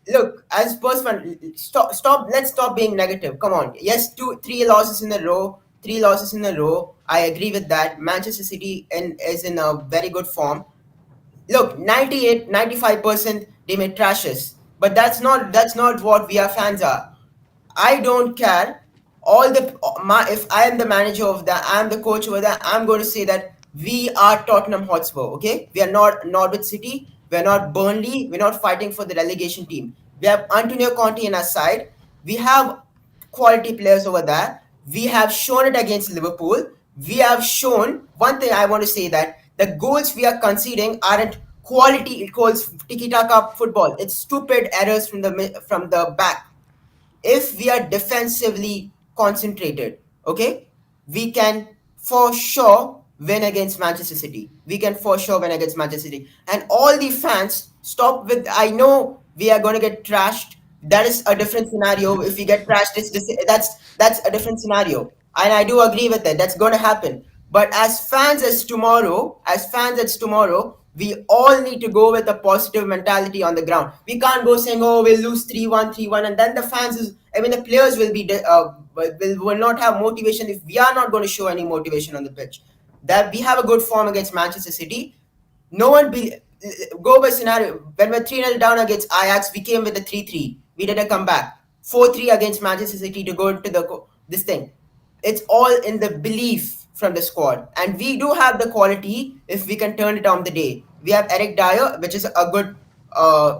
Look, as Spurs fan, stop. Let's stop being negative. Come on. Yes, 3 losses in a row. 3 losses in a row. I agree with that. Manchester City is in a very good form. Look, 98, 95% they made trashes, but that's not what we are fans are. I don't care. If I am the manager of that, I am the coach over there. I'm going to say that we are Tottenham Hotspur. Okay, we are not Norwich City. We are not Burnley. We're not fighting for the relegation team. We have Antonio Conte in our side. We have quality players over there. We have shown it against Liverpool. We have shown one thing. I want to say that The goals we are conceding aren't quality equals tiki-taka football. It's stupid errors from the back. If we are defensively concentrated, okay, we can for sure win against Manchester City. We can for sure win against Manchester City. And all the fans stop with, I know we are going to get trashed. That is a different scenario. If we get trashed, that's a different scenario. And I do agree with that. That's going to happen. But as fans as tomorrow, we all need to go with a positive mentality on the ground. We can't go saying, "Oh, we'll lose 3-1, 3-1," and then the fans is, I mean, the players will be will not have motivation if we are not going to show any motivation on the pitch. That we have a good form against Manchester City. No one be go by scenario. When we're 3-0 down against Ajax, we came with a 3-3. We did a comeback. 4-3 against Manchester City to go to this thing. It's all in the belief from the squad. And we do have the quality if we can turn it on the day. We have Eric Dyer, which is a good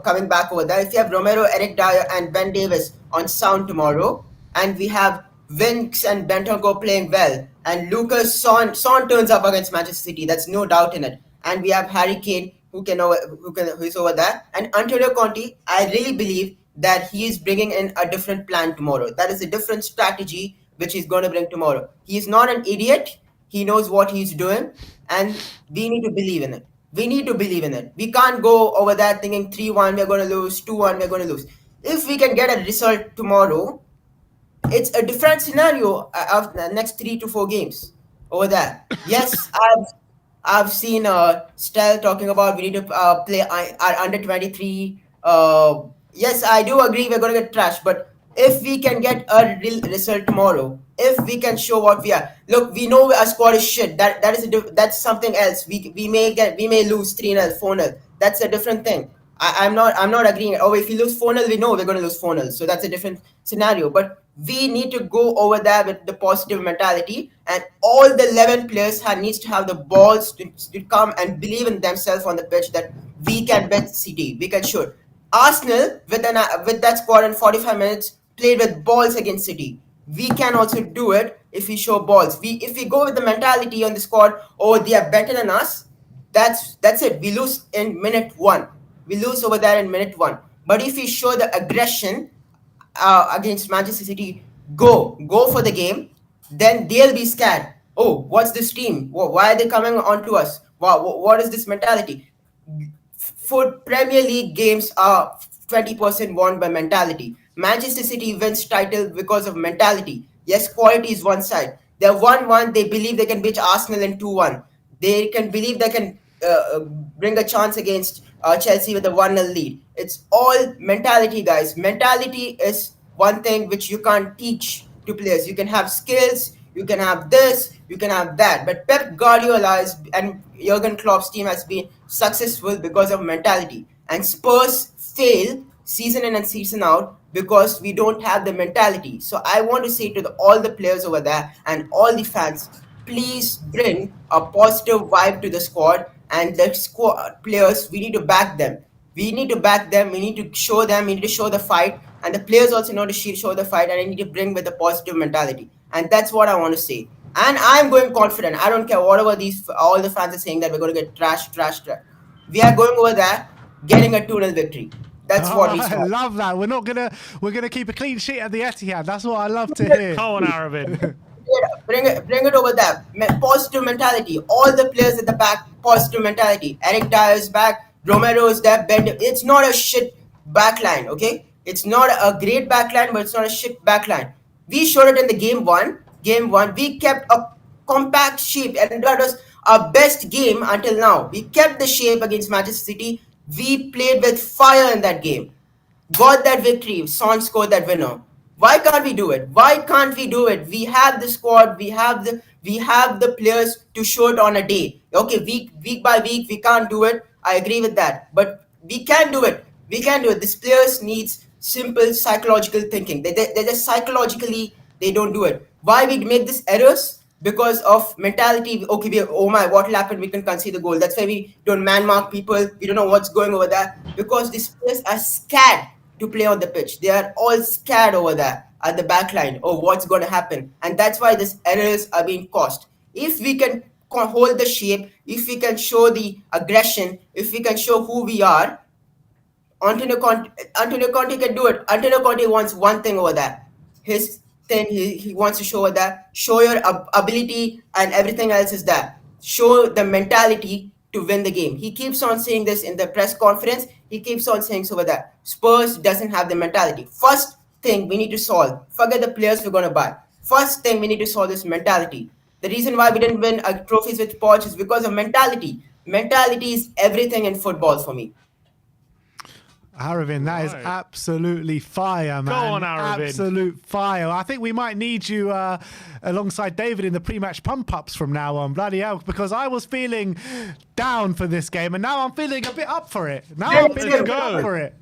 coming back over there. If you have Romero, Eric Dyer, and Ben Davis on sound tomorrow, and we have Winks and Bentancur playing well, and Lucas Son turns up against Manchester City. That's no doubt in it. And we have Harry Kane who's over there, and Antonio Conte. I really believe that he is bringing in a different plan tomorrow. That is a different strategy which he's going to bring tomorrow. He is not an idiot. He knows what he's doing, and we need to believe in it. We need to believe in it. We can't go over there thinking 3-1 we're going to lose, 2-1 we're going to lose. If we can get a result tomorrow, it's a different scenario of the next 3 to 4 games over there. Yes, I've seen Stel talking about we need to play our under 23. Yes, I do agree we're going to get trashed, but if we can get a real result tomorrow, if we can show what we are, look, we know our squad is shit. That's something else. We may lose 3-0, 4-0. That's a different thing. I'm not agreeing. Oh, if we lose 4-0, we know we're going to lose 4-0. So that's a different scenario. But we need to go over there with the positive mentality, and all the 11 players needs to have the balls to come and believe in themselves on the pitch that we can beat City. We can shoot. Arsenal with that squad in 45 minutes played with balls against City. We can also do it if we show balls. If we go with the mentality on the squad, oh, they are better than us. That's it. We lose in minute one. We lose over there in minute one. But if we show the aggression against Manchester City, go for the game, then they'll be scared. Oh, what's this team? Why are they coming on to us? What is this mentality? For Premier League games are 20% won by mentality. Manchester City wins title because of mentality. Yes, quality is one side. They're 1-1. They believe they can beat Arsenal in 2-1. They can believe they can bring a chance against Chelsea with a 1-0 lead. It's all mentality, guys. Mentality is one thing which you can't teach to players. You can have skills, you can have this, you can have that. But Pep Guardiola and Jurgen Klopp's team has been successful because of mentality. And Spurs fail season in and season out because we don't have the mentality. So I want to say to all the players over there and all the fans, please bring a positive vibe to the squad, and the squad players, we need to back them. We need to back them. We need to show them. We need to show the fight, and the players also know to show the fight. And I need to bring with a positive mentality, and that's what I want to say. And I'm going confident. I don't care whatever all the fans are saying that we're going to get trash. We are going over there, getting a 2-0 victory. That's what we I start. love that. We're gonna keep a clean sheet at the Etihad. That's what I love to hear. Come on, Arabin. Bring it over there. Positive mentality. All the players at the back, positive mentality. Eric Dyer is back. Romero is there. It's not a shit backline, okay? It's not a great backline, but it's not a shit backline. We showed it in the game one. We kept a compact shape, and that was our best game until now. We kept the shape against Manchester City. We played with fire in that game, got that victory. Son scored that winner. Why can't we do it? Why can't we do it? We have the squad. We have the players to show it on a day. Okay, week by week we can't do it. I agree with that, but we can do it. We can do it. These players needs simple psychological thinking. They just psychologically they don't do it. Why we make these errors? Because of mentality. Okay, oh my, what will happen? We can concede the goal. That's why we don't man mark people. We don't know what's going over there because these players are scared to play on the pitch. They are all scared over there at the back line. Oh, what's going to happen? And that's why these errors are being caused. If we can hold the shape, if we can show the aggression, if we can show who we are, Antonio Conte can do it. Antonio Conte wants one thing over there. His thing, he wants to show that show your ability and everything else is there. Show the mentality to win the game. He keeps on saying this in the press conference. He keeps on saying over that Spurs doesn't have the mentality. First thing we need to solve. Forget the players we're gonna buy. First thing we need to solve is mentality. The reason why we didn't win trophies with Poch is because of mentality. Mentality is everything in football for me. Aravind, that is absolutely fire, man. Go on, Aravind. Absolute fire. I think we might need you alongside David in the pre-match pump-ups from now on. Bloody hell, because I was feeling down for this game, and now I'm feeling a bit up for it. Up for it.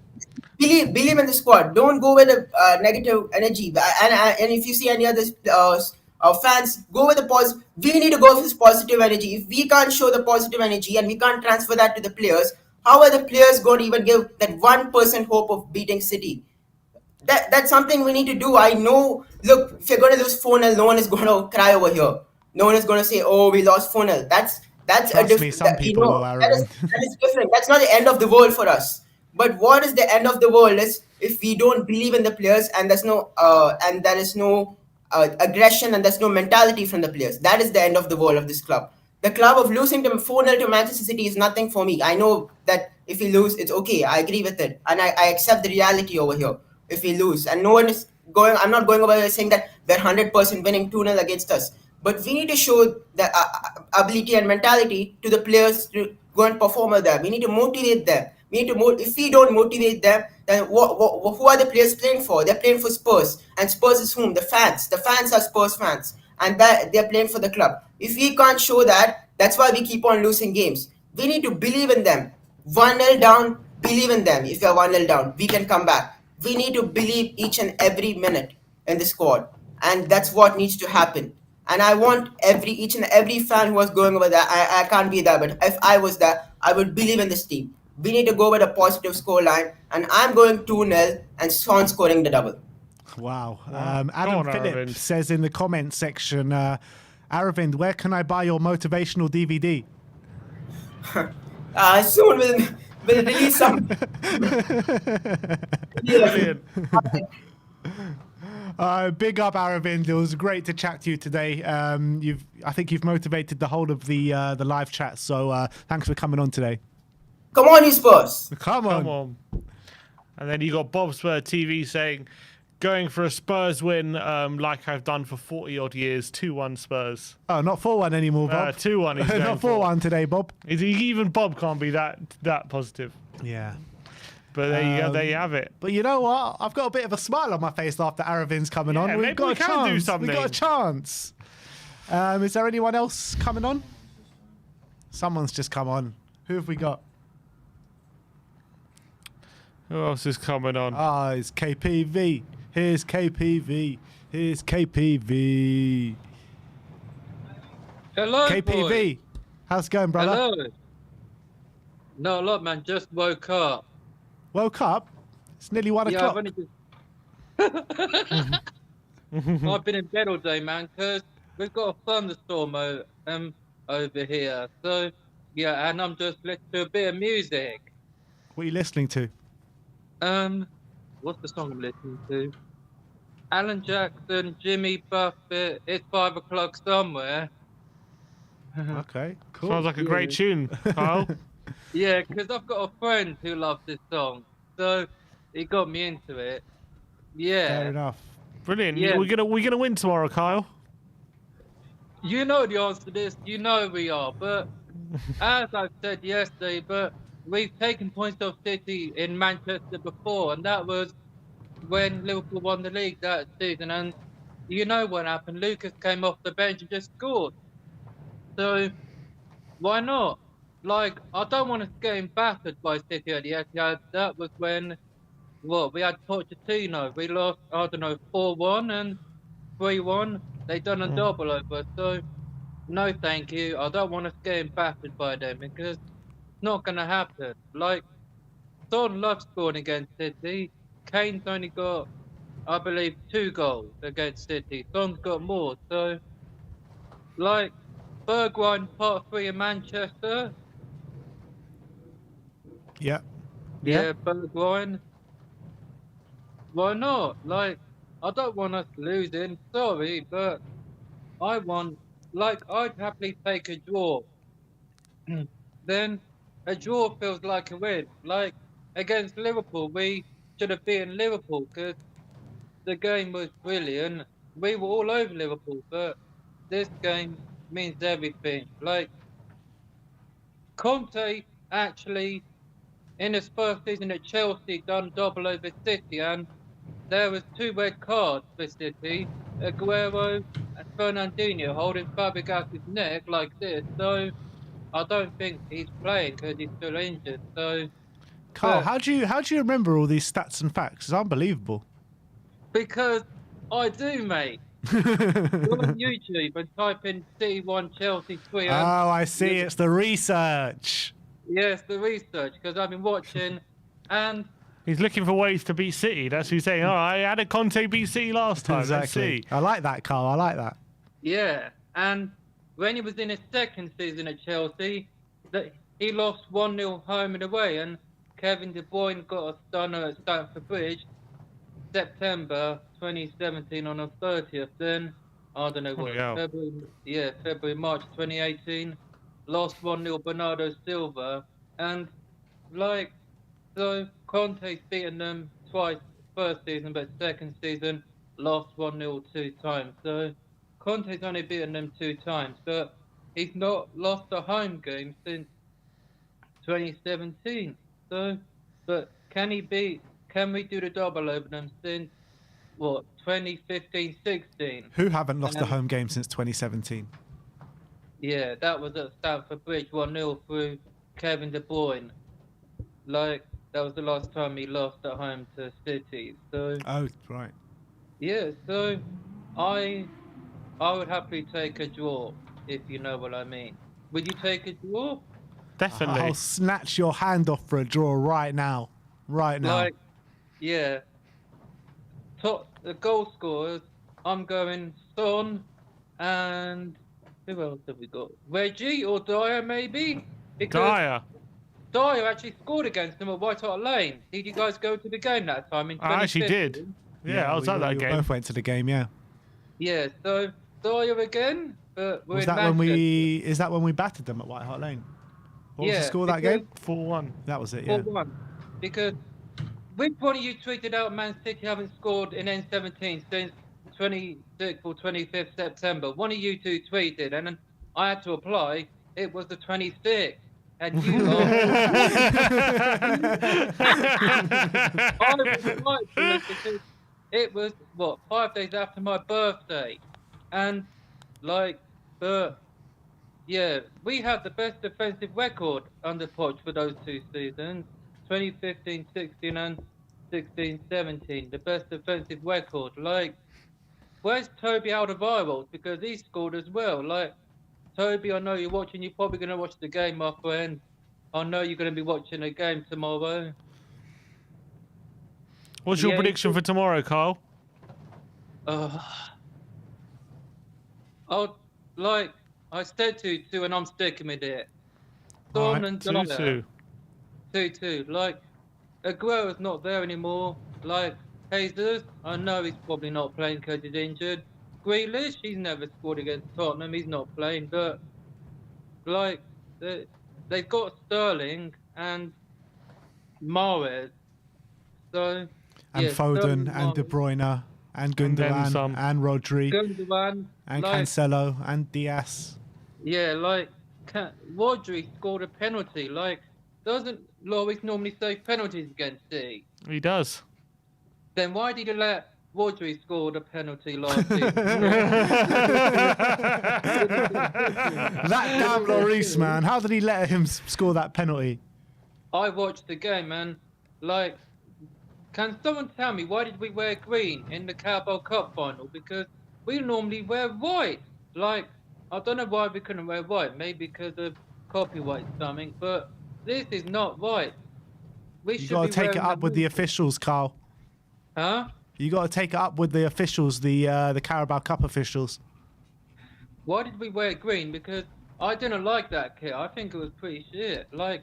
Believe in the squad. Don't go with a negative energy. And if you see any other fans, go with the positive. We need to go with this positive energy. If we can't show the positive energy and we can't transfer that to the players, how are the players going to even give that 1% hope of beating City? That's something we need to do. I know, look, if you're going to lose 4-0, no one is going to cry over here. No one is going to say, oh, we lost 4-0. That's Trust a different. Some people will, that is different. That's not the end of the world for us. But what is the end of the world is if we don't believe in the players and there's no and there is no aggression and there's no mentality from the players. That is the end of the world of this club. The club of losing to 4-0 to Manchester City is nothing for me. I know that if we lose, it's okay. I agree with it. And I accept the reality over here if we lose. And no one is going, I'm not going over here saying that they're 100% winning 2-0 against us. But we need to show the ability and mentality to the players to go and perform with them. We need to motivate them. We need to if we don't motivate them, then who are the players playing for? They're playing for Spurs. And Spurs is whom? The fans. The fans are Spurs fans. And that they're playing for the club. If we can't show that, that's why we keep on losing games. We need to believe in them. 1-0 down, believe in them. If you're 1-0 down, we can come back. We need to believe each and every minute in the squad. And that's what needs to happen. And I want each and every fan who was going over there, I can't be there, but if I was there, I would believe in this team. We need to go with a positive scoreline, and I'm going 2-0 and Son scoring the double. Wow. Adam Phillip says in the comments section, Aravind, where can I buy your motivational DVD? Soon we'll release some. Big up, Aravind. It was great to chat to you today. I think you've motivated the whole of the live chat. So thanks for coming on today. Come on, you Spurs. Come on. And then you got Bob Spur TV saying, going for a Spurs win like I've done for 40 odd years. 2-1 Spurs. Oh, not 4-1 anymore, Bob. 2-1. He's not 4-1 today, Bob. Even Bob can't be that positive. Yeah. But there you go. There you have it. But you know what? I've got a bit of a smile on my face after Aravind's coming on. We've got a chance. Do something. We've got a chance. Is there anyone else coming on? Someone's just come on. Who have we got? Who else is coming on? It's KPV. Here's KPV. Here's KPV. Hello, KPV. Boy. How's it going, brother? Hello. No, a lot, man. Just woke up. Woke up? It's nearly 1 o'clock. I've only just... I've been in bed all day, man, because we've got a thunderstorm over here. So, yeah, and I'm just listening to a bit of music. What are you listening to? What's the song I'm listening to? Alan Jackson, Jimmy Buffett, It's 5 o'clock somewhere. Okay, cool. Sounds like a great tune, Kyle. Yeah, because I've got a friend who loves this song, so he got me into it. Yeah. Fair enough. Brilliant. Yeah. We're gonna win tomorrow, Kyle. You know the answer to this. You know we are. But as I said yesterday, we've taken points off City in Manchester before, and that was when Liverpool won the league that season. And you know what happened? Lucas came off the bench and just scored. So why not? Like, I don't want us getting battered by City at the Etihad. That was when, we had Pochettino. We lost, 4-1 and 3-1. They done a double over. So, no thank you. I don't want us getting battered by them because it's not going to happen. Like, Son loves scoring against City. Kane's only got, I believe, 2 goals against City. Son's got more. So, like, Bergwijn part 3 in Manchester. Yeah. Yeah, Bergwijn. Why not? Like, I don't want us losing. Sorry, but I want, like, I'd happily take a draw. Then a draw feels like a win. Like, against Liverpool, we should have beaten Liverpool because the game was brilliant. We were all over Liverpool, but this game means everything. Like, Conte actually, in his first season at Chelsea, done double over City, and there was 2 red cards for City. Aguero and Fernandinho holding Fabregas's neck like this. So I don't think he's playing because he's still injured. So, Carl, but how do you remember all these stats and facts? It's unbelievable. because I do, mate. Go on YouTube and type in C1 Chelsea 3 Oh, and I see. It's the research. yes, the research because I've been watching and He's looking for ways to beat City. That's what he's saying. Oh, I had a Conte beat City last time. Exactly. Let's see. I like that, Carl. I like that. yeah, and when he was in his second season at Chelsea, that he lost 1-0 home and away, and Kevin De Bruyne got a stunner at Stamford Bridge, September 2017 on the 30th. Then I don't know what hell. February March 2018, lost 1-0 Bernardo Silva, and like so Conte's beaten them twice first season, but second season lost 1-0 2 times. So Conte's only beaten them 2 times, but he's not lost a home game since 2017. So, but can we do the double over them since what 2015-16? Who haven't lost a Um, home game since 2017? Yeah, that was at Stamford Bridge, 1-0 through Kevin De Bruyne. Like that was the last time he lost at home to City. So Oh, right. yeah, so I would happily take a draw if you know what I mean. Would you take a draw? Definitely. I'll snatch your hand off for a draw right now. Right now. Like, yeah. The goal scorers, I'm going Son and who else have we got? Reggie or Dyer maybe? Because Dyer. Dyer actually scored against them at White Hart Lane. Did you guys go to the game that time in I actually 2015? did. Yeah, I was at that we game. both went to the game, yeah. Yeah, so Dyer again, but we're Was in that when Manchester. is that when we battered them at White Hart Lane? What was the Yeah, score that because- game? 4-1. That was it, yeah. 4-1. Because which one of you tweeted out Man City haven't scored in N17 since 26th or 25th September? One of you two tweeted, and then I had to apply. It was the 26th. And you lot. I was right because it was, what, 5 days after my birthday. And, like, but, yeah, we had the best defensive record under Poch for those 2 seasons. 2015-16 and 16-17, the best defensive record. Like, where's Toby Alderweireld? Because he scored as well. Like, Toby, I know you're watching. You're probably going to watch the game, my friend. I know you're going to be watching the game tomorrow. What's your Yeah, prediction for tomorrow, Carl? I said 2-2, and I'm sticking with it. All Son right, and Dyer. 2-2. 2-2. Like, Aguero's not there anymore. Like, Jesus, I know he's probably not playing because he's injured. Grealish, he's never scored against Tottenham. He's not playing. But, like, they've got Sterling and Mahrez. So, And yeah, Foden Sterling, and De Mahrez, Bruyne and And then Gundogan some. and Rodri Gundogan, and like, Cancelo and Diaz. yeah, like, Rodri scored a penalty. Like, doesn't Loris normally save penalties against City? He does. Then why did he let Rodri score the penalty last season? That damn Lloris, man. How did he let him score that penalty? I watched the game, man. Like, can someone tell me why did we wear green in the Carabao Cup final? Because we normally wear white. Like, I don't know why we couldn't wear white. Maybe because of copyright something. But this is not right. We You should got to be take it wearing up with the officials, Carl. Huh? You got to take it up with the officials, the Carabao Cup officials. Why did we wear green? Because I didn't like that kit. I think it was pretty shit. Like,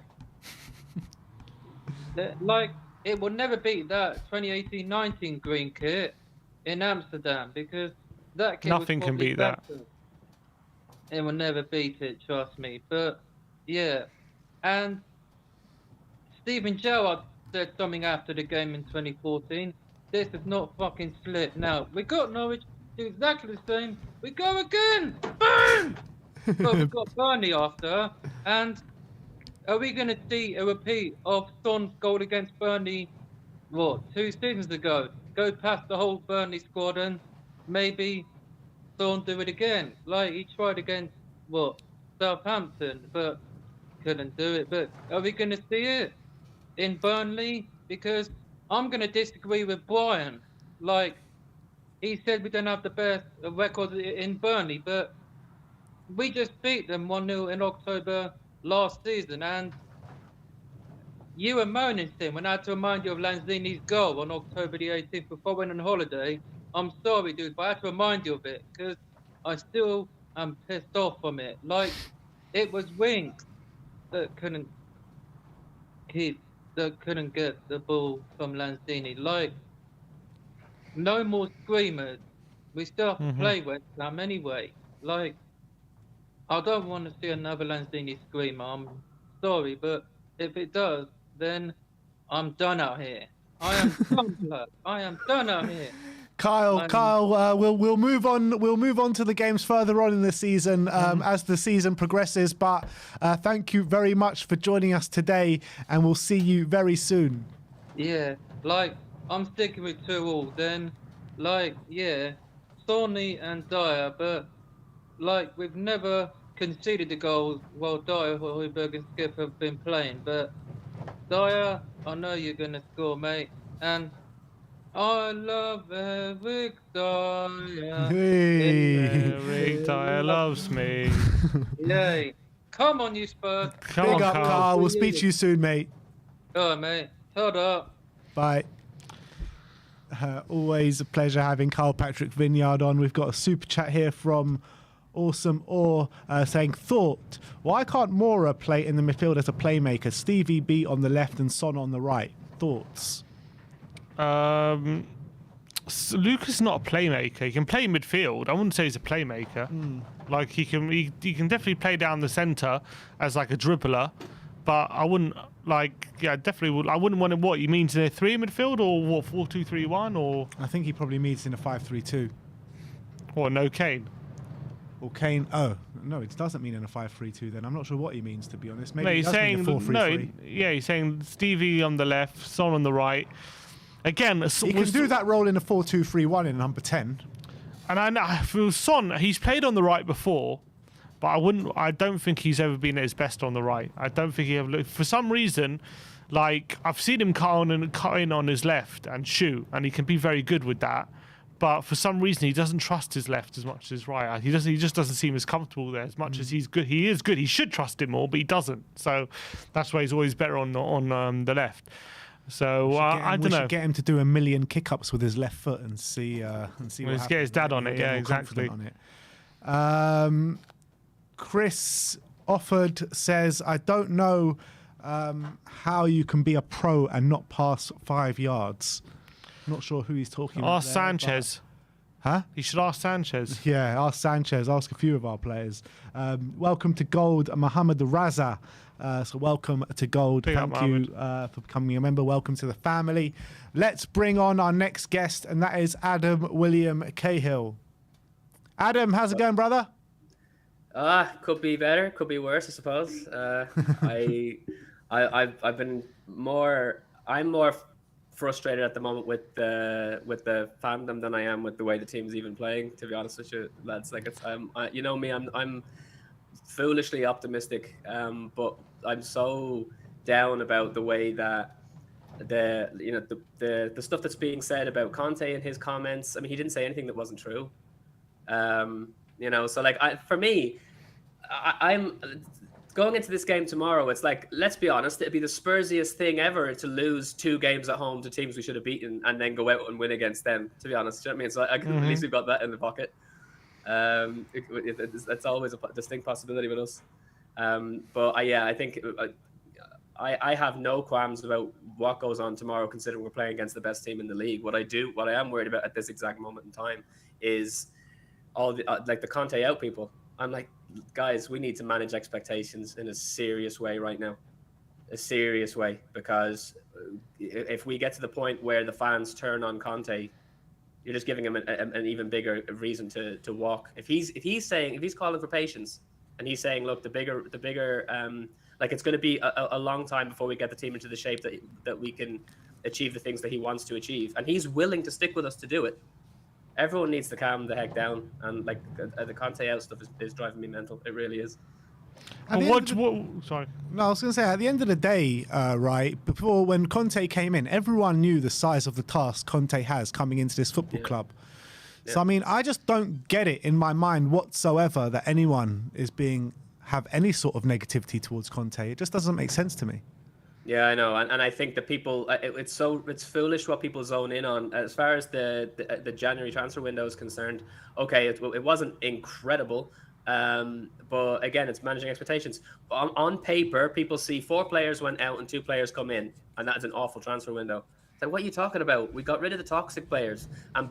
like it will never beat that 2018-19 green kit in Amsterdam because that kit was Nothing can probably beat better. that. It will never beat it, trust me. But yeah, and Stephen Gerrard said something after the game in 2014. This is not fucking slit. Now we got Norwich, do exactly the same. We go again. Boom! But we got Burnley after, and are we going to see a repeat of Son's goal against Burnley? What, 2 seasons ago? Go past the whole Burnley squad and maybe Son do it again, like he tried against what Southampton, but couldn't do it. But are we going to see it in Burnley? Because I'm going to disagree with Brian. Like he said, we don't have the best record in Burnley, but we just beat them 1-0 in October last season, and you were moaning, Tim, when I had to remind you of Lanzini's goal on October the 18th before I went on holiday. I'm sorry, dude, but I had to remind you of it because I still am pissed off from it. Like, it was Winks that couldn't get the ball from Lanzini. Like, no more screamers. We still have to play West Ham anyway. Like, I don't want to see another Lanzini screamer. I'm sorry, but if it does, then I'm done out here. I am done, blood. I am done out here. Kyle, we'll move on. We'll move on to the games further on in the season as the season progresses. But thank you very much for joining us today, and we'll see you very soon. Yeah, like I'm sticking with 2-2. Then, like, yeah, Thorny and Dyer, but like we've never conceded the goals while Dyer, Højbjerg, and Skip have been playing. But Dyer, I know you're gonna score, mate, and I love Eric Dyer. Hey. Eric Dyer loves me. Yay. Come on, you Spurs. Come Big on, up, Carl. Carl. We'll speak to you soon, mate. All right, mate. Hold up. Bye. Always a pleasure having Carl Patrick Vineyard on. We've got a super chat here from Awesome Or saying, thought, why can't Mora play in the midfield as a playmaker? Stevie B on the left and Son on the right. Thoughts? Lucas is not a playmaker. He can play midfield. I wouldn't say he's a playmaker. Like he can definitely play down the centre as like a dribbler, but I wouldn't definitely would. I wouldn't want him. What you mean to 3 midfield or what 4-2-3-1 or? I think he probably meets in a 5-3-2. Or no Kane. Or Kane. Oh no, it doesn't mean in a 5-3-2. Then I'm not sure what he means, to be honest. Maybe No, he he's does mean saying a 4-3-3. he's saying Stevie on the left, Son on the right. Again, He can do that role in a 4-2-3-1 in number 10. And I know for Son, he's played on the right before, but I don't think he's ever been at his best on the right. I don't think he ever looked. For some reason, like I've seen him cut in on his left and shoot, and he can be very good with that. But for some reason, he doesn't trust his left as much as his right. He just doesn't seem as comfortable there as much as he's good. He is good. He should trust him more, but he doesn't. So that's why he's always better on the left. So I don't know. We should get him to do a million kick-ups with his left foot and see what Let's get his dad on it. Yeah, exactly. Chris Offord says, I don't know how you can be a pro and not pass 5 yards. I'm not sure who he's talking about. Ask Sanchez. Huh? You should ask Sanchez. Yeah, ask Sanchez. Ask a few of our players. Welcome to Gold, Mohammed Raza. So welcome to Gold. Big up, Thank you for becoming a member. Welcome to the family. Let's bring on our next guest, and that is Adam William Cahill. Adam, how's it going, brother? Could be better, could be worse, I suppose. I'm more frustrated at the moment with the fandom than I am with the way the team's even playing. To be honest with you, lads, like you know me, I'm foolishly optimistic, but I'm so down about the way that the stuff that's being said about Conte and his comments. I mean, he didn't say anything that wasn't true. So like for me, I'm going into this game tomorrow. It's like, let's be honest, it'd be the Spursiest thing ever to lose 2 games at home to teams we should have beaten and then go out and win against them. To be honest, do you know what I mean? So at least we've got that in the pocket. That's always a distinct possibility with us. But I think I have no qualms about what goes on tomorrow, considering we're playing against the best team in the league. What I am worried about at this exact moment in time is all the like the Conte out people. I'm like, guys, we need to manage expectations in a serious way right now, a serious way, because if we get to the point where the fans turn on Conte, you're just giving him an even bigger reason to walk. If he's calling for patience, and he's saying, look, the bigger like it's going to be a long time before we get the team into the shape that we can achieve the things that he wants to achieve, and he's willing to stick with us to do it. Everyone needs to calm the heck down, and like the Conte out stuff is driving me mental. It really is. Sorry. No, I was going to say, at the end of the day, right, before when Conte came in, everyone knew the size of the task Conte has coming into this football club. So, I mean, I just don't get it in my mind whatsoever that anyone have any sort of negativity towards Conte. It just doesn't make sense to me. Yeah, I know, and I think that people, it's foolish what people zone in on. As far as the January transfer window is concerned, okay, it wasn't incredible, but again, it's managing expectations. On paper, people see 4 players went out and 2 players come in, and that is an awful transfer window. So what are you talking about? We got rid of the toxic players, and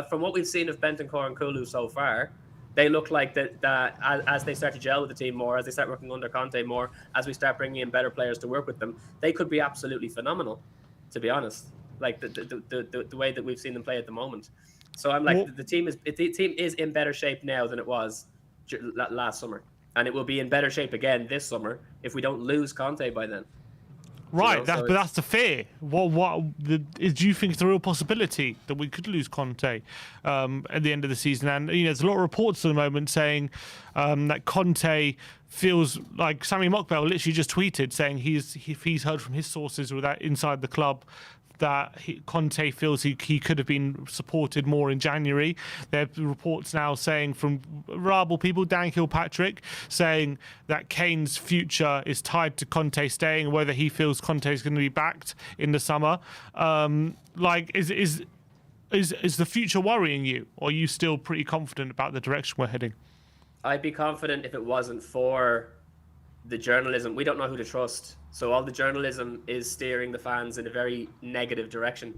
from what we've seen of Bentancur and Kulu so far, they look like that as they start to gel with the team more, as they start working under Conte more, as we start bringing in better players to work with them, they could be absolutely phenomenal, to be honest. Like the way that we've seen them play at the moment. So I'm like, the team is in better shape now than it was last summer, and it will be in better shape again this summer if we don't lose Conte by then. Right, but that's the fear. Do you think it's a real possibility that we could lose Conte at the end of the season? And there's a lot of reports at the moment saying that Conte feels like Sami Mokbel literally just tweeted saying he's heard from his sources inside the club that Conte feels he could have been supported more in January. There are reports now saying from reliable people, Dan Kilpatrick, saying that Kane's future is tied to Conte staying, whether he feels Conte is going to be backed in the summer. Is the future worrying you, or are you still pretty confident about the direction we're heading? I'd be confident if it wasn't for the journalism. We don't know who to trust, so all the journalism is steering the fans in a very negative direction.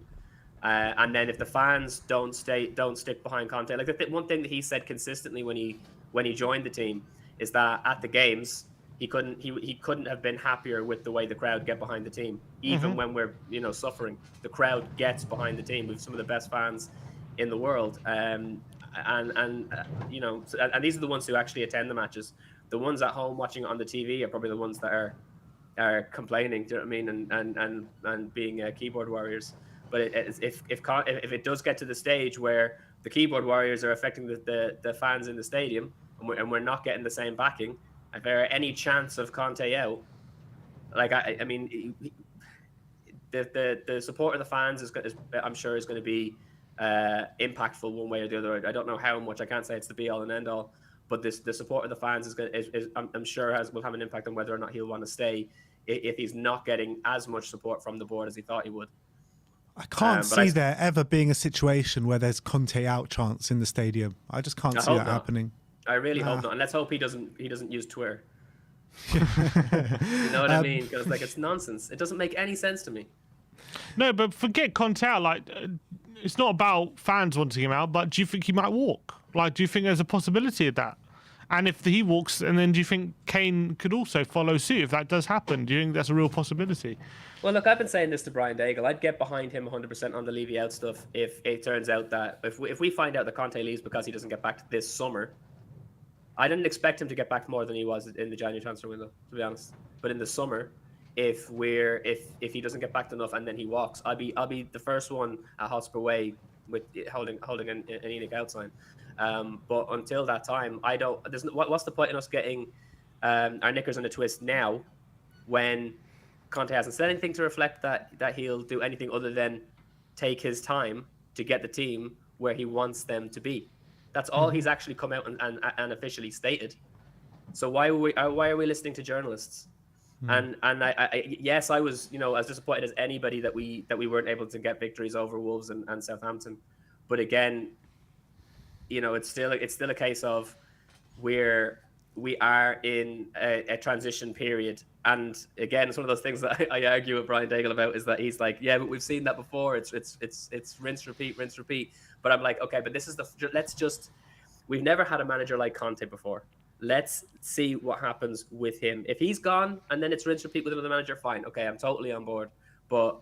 And then if the fans don't stick behind Conte, like the one thing that he said consistently when he joined the team is that at the games he couldn't have been happier with the way the crowd get behind the team, even when we're suffering. The crowd gets behind the team. We've some of the best fans in the world, and these are the ones who actually attend the matches. The ones at home watching it on the TV are probably the ones that are complaining. Do you know what I mean? And being keyboard warriors. But if it does get to the stage where the keyboard warriors are affecting the fans in the stadium, and we're not getting the same backing, if there are any chance of Conte out, like I mean, the support of the fans I'm sure is going to be impactful one way or the other. I don't know how much. I can't say it's the be all and end all. But the support of the fans I'm sure will have an impact on whether or not he'll want to stay if he's not getting as much support from the board as he thought he would. I can't see there ever being a situation where there's Conte out chance in the stadium. I just can't see that happening. I really hope not, and let's hope he doesn't use Twitter. You know what I mean? Because it's nonsense. It doesn't make any sense to me. No, but forget Conte out. It's not about fans wanting him out, but do you think he might walk? Do you think there's a possibility of that? And if he walks, and then do you think Kane could also follow suit if that does happen? Do you think that's a real possibility? Well, look, I've been saying this to Brian Daigle. I'd get behind him 100% on the Levy out stuff if it turns out that if we find out that Conte leaves because he doesn't get back this summer. I didn't expect him to get back more than he was in the January transfer window, to be honest. But in the summer, if he doesn't get back enough and then he walks, I'll be the first one at Hotspur Way with holding an Enoch out sign. But until that time, what's the point in us getting our knickers in a twist now when Conte hasn't said anything to reflect that he'll do anything other than take his time to get the team where he wants them to be. That's all he's actually come out and officially stated. So why are we listening to journalists? And yes, I was as disappointed as anybody that we weren't able to get victories over Wolves and Southampton. But again, it's still a case of we are in a transition period. And again, it's one of those things that I argue with Brian Daigle about, is that he's like, yeah, but we've seen that before. It's rinse, repeat. But I'm like, okay, but this is we've never had a manager like Conte before. Let's see what happens with him. If he's gone and then it's rinse, repeat with another manager, fine. Okay, I'm totally on board. But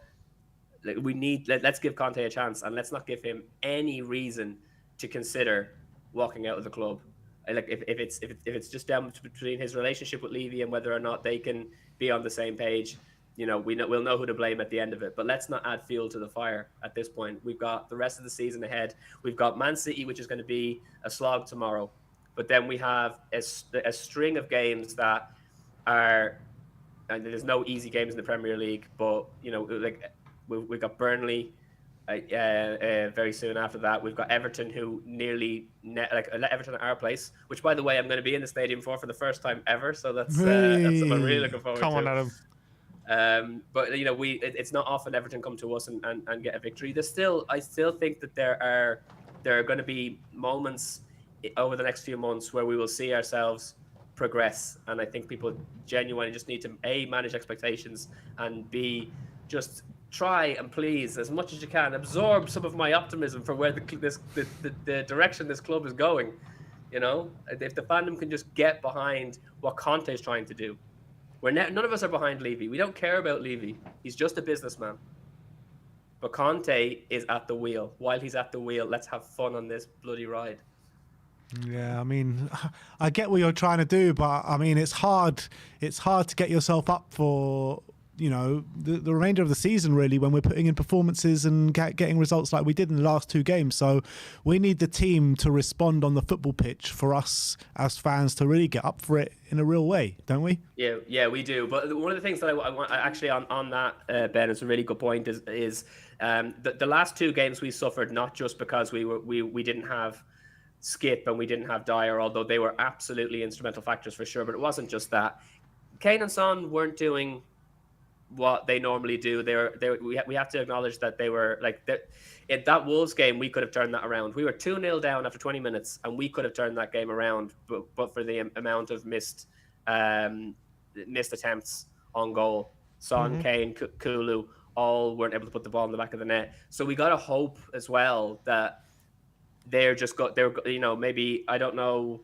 let's give Conte a chance, and let's not give him any reason to consider walking out of the club. Like if it's just down between his relationship with Levy and whether or not they can be on the same page, we'll know who to blame at the end of it. But let's not add fuel to the fire at this point. We've got the rest of the season ahead. We've got Man City, which is going to be a slog tomorrow, but then we have a string of games that are, and there's no easy games in the Premier League, but we've got Burnley. Very soon after that, we've got Everton, who nearly Everton at our place, which, by the way, I'm going to be in the stadium for the first time ever. So that's something I'm really looking forward to. Come on, Adam. But it's not often Everton come to us and get a victory. I still think that there are going to be moments over the next few months where we will see ourselves progress, and I think people genuinely just need to manage expectations, and just try and please, as much as you can, absorb some of my optimism for where the direction this club is going. If the fandom can just get behind what Conte is trying to do. None of us are behind Levy. We don't care about Levy. He's just a businessman. But Conte is at the wheel. While he's at the wheel, let's have fun on this bloody ride. Yeah, I mean, I get what you're trying to do, but I mean, it's hard to get yourself up for the remainder of the season, really, when we're putting in performances and getting results like we did in the last two games. So we need the team to respond on the football pitch for us as fans to really get up for it in a real way, don't we? Yeah, we do. But one of the things that I want actually on that, Ben, is a really good point, is the last two games we suffered, not just because we didn't have Skip and we didn't have Dyer, although they were absolutely instrumental factors for sure, but it wasn't just that. Kane and Son weren't doing what they normally do. We have to acknowledge that they were in that Wolves game, we could have turned that around. We were 2-0 down after 20 minutes, and we could have turned that game around, but for the amount of missed attempts on goal. Son, Kane, Kulu all weren't able to put the ball in the back of the net. So we got to hope as well that maybe, I don't know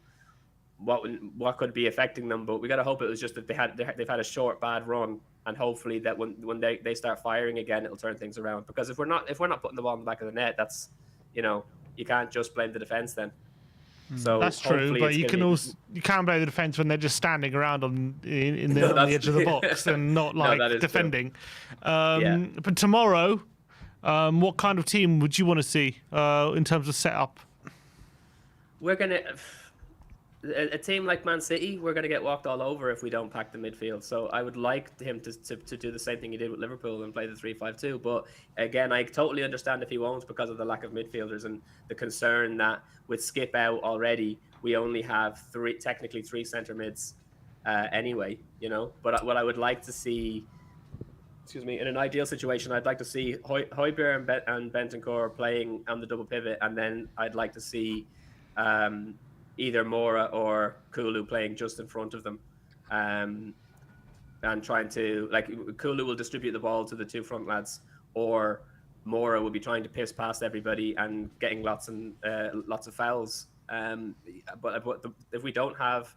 what could be affecting them, but we got to hope it was just that they've had a short bad run, and hopefully that when they start firing again, it'll turn things around. Because if we're not putting the ball in the back of the net, that's you can't just blame the defense then. So that's true, but you can't blame the defense when they're just standing around on the edge of the box and not defending. But tomorrow, what kind of team would you want to see in terms of setup? We're gonna. A team like Man City, we're going to get walked all over if we don't pack the midfield. So I would like him to do the same thing he did with Liverpool and play the 3-5-2. But again, I totally understand if he won't, because of the lack of midfielders and the concern that with Skip out already, we only have technically three centre mids anyway, But what I would like to see, in an ideal situation, I'd like to see Højbjerg and Bentancur playing on the double pivot, and then I'd like to see either Mora or Kulu playing just in front of them, and trying to, Kulu will distribute the ball to the two front lads, or Mora will be trying to piss past everybody and getting lots of fouls. But if we don't have,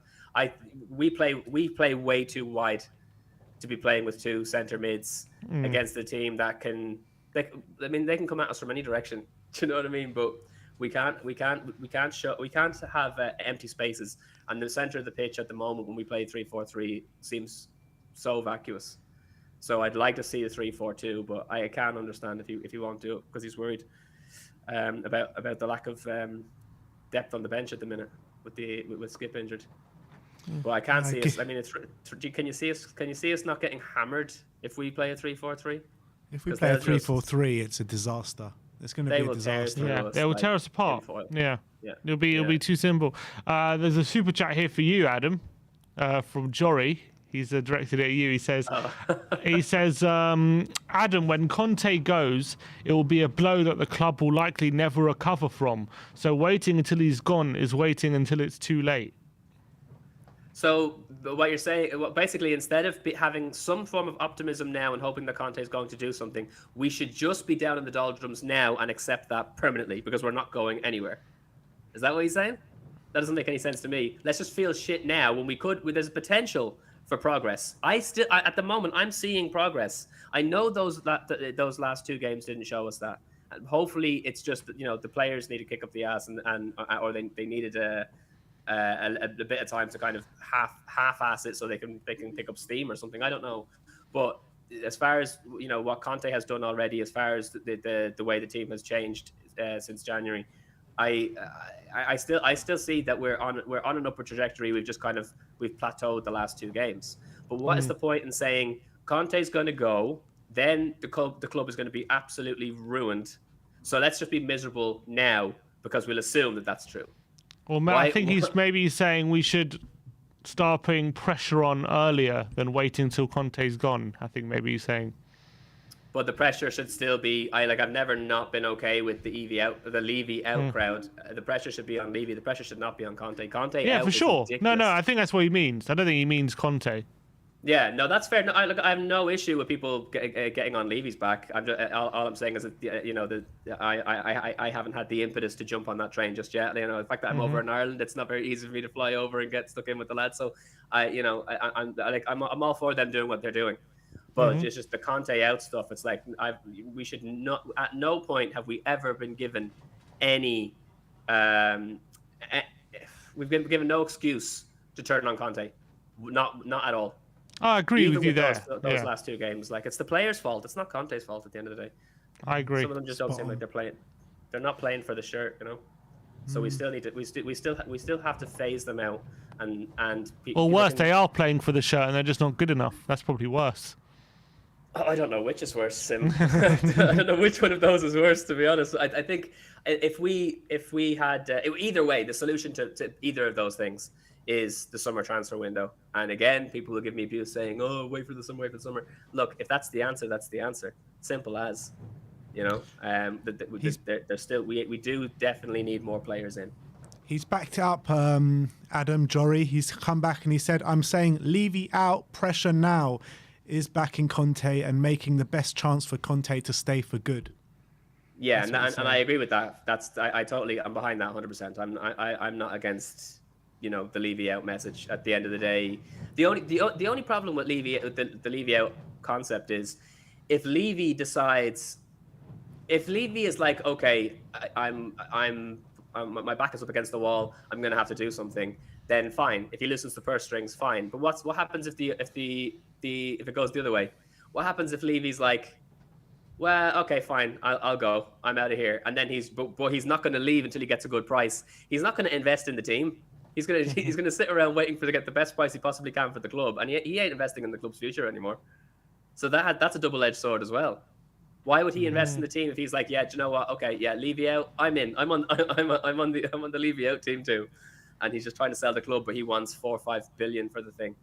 we play way too wide to be playing with two centre mids against a team that they can come at us from any direction. Do you know what I mean? But we can't have empty spaces, and the center of the pitch at the moment when we play 3-4-3 seems so vacuous. So I'd like to see a 3-4-2, but I can understand if you won't do it, because he's worried about the lack of depth on the bench at the minute with Skip injured. But I can't see us. I mean, can you see us not getting hammered if we play a 3-4-3? If we play a 3-4-3, it's a disaster. It's going to be a disaster. They will tear us apart. Yeah. It'll be too simple. There's a super chat here for you, Adam, from Jory. He's directed it at you. He says, Adam, when Conte goes, it will be a blow that the club will likely never recover from. So waiting until he's gone is waiting until it's too late. So what you're saying, basically, instead of having some form of optimism now and hoping that Conte is going to do something, we should just be down in the doldrums now and accept that permanently because we're not going anywhere. Is that what he's saying? That doesn't make any sense to me. Let's just feel shit now when we could. There's potential for progress. At the moment, I'm seeing progress. I know those last 2 games didn't show us that. And hopefully, it's just that, the players need to kick up the ass or they needed a bit of time to kind of half-ass it so they can pick up steam or something. I don't know, but as far as what Conte has done already, as far as the way the team has changed since January, I still see that we're on an upward trajectory. We've plateaued the last 2 games. But what is the point in saying Conte's going to go, then the club is going to be absolutely ruined? So let's just be miserable now because we'll assume that that's true. Well, I think he's maybe saying we should start putting pressure on earlier than waiting until Conte's gone. I think maybe he's saying. But the pressure should still be. I've never not been okay with the Levy out crowd. The pressure should be on Levy. The pressure should not be on Conte. Yeah, for sure. No, I think that's what he means. I don't think he means Conte. Yeah, no, that's fair. No, I have no issue with people getting on Levy's back. All I'm saying is that I haven't had the impetus to jump on that train just yet. The fact that I'm over in Ireland, it's not very easy for me to fly over and get stuck in with the lads. So I'm all for them doing what they're doing. But it's just the Conte out stuff. It's like we should not. At no point have we ever been given any. We've been given no excuse to turn on Conte. Not at all. I agree with you there. Those last 2 games, it's the players' fault. It's not Conte's fault at the end of the day. I agree. Some of them just don't seem like they're playing. They're not playing for the shirt, So we still need to. We still have to phase them out and. Well, worse, they are playing for the shirt and they're just not good enough. That's probably worse. I don't know which is worse, Sim. I don't know which one of those is worse, to be honest. I think if we had either way, the solution to either of those things is the summer transfer window. And again, people will give me abuse saying, "Oh, wait for the summer." Look, if that's the answer, that's the answer. Simple as, there's still we do definitely need more players in. He's backed up, Adam Jory. He's come back and he said, "I'm saying Levy out, pressure now is backing Conte and making the best chance for Conte to stay for good." Yeah, and I agree with that. I'm behind that 100%. I'm not against the Levy out message. At the end of the day, the only problem with the Levy out concept is if Levy is like, okay, my back is up against the wall, I'm going to have to do something, then fine. If he listens to purse strings, fine. But what happens if it goes the other way? What happens if Levy's like, well, okay, fine, I'll go, I'm out of here, and then he's not going to leave until he gets a good price. He's not going to invest in the team. He's gonna sit around waiting to get the best price he possibly can for the club, and he ain't investing in the club's future anymore. So that's a double-edged sword as well. Why would he invest in the team if he's like, yeah, do you know what? Okay, yeah, Levy out, I'm in. I'm on the Levy out team too, and he's just trying to sell the club, but he wants 4 or 5 billion for the thing,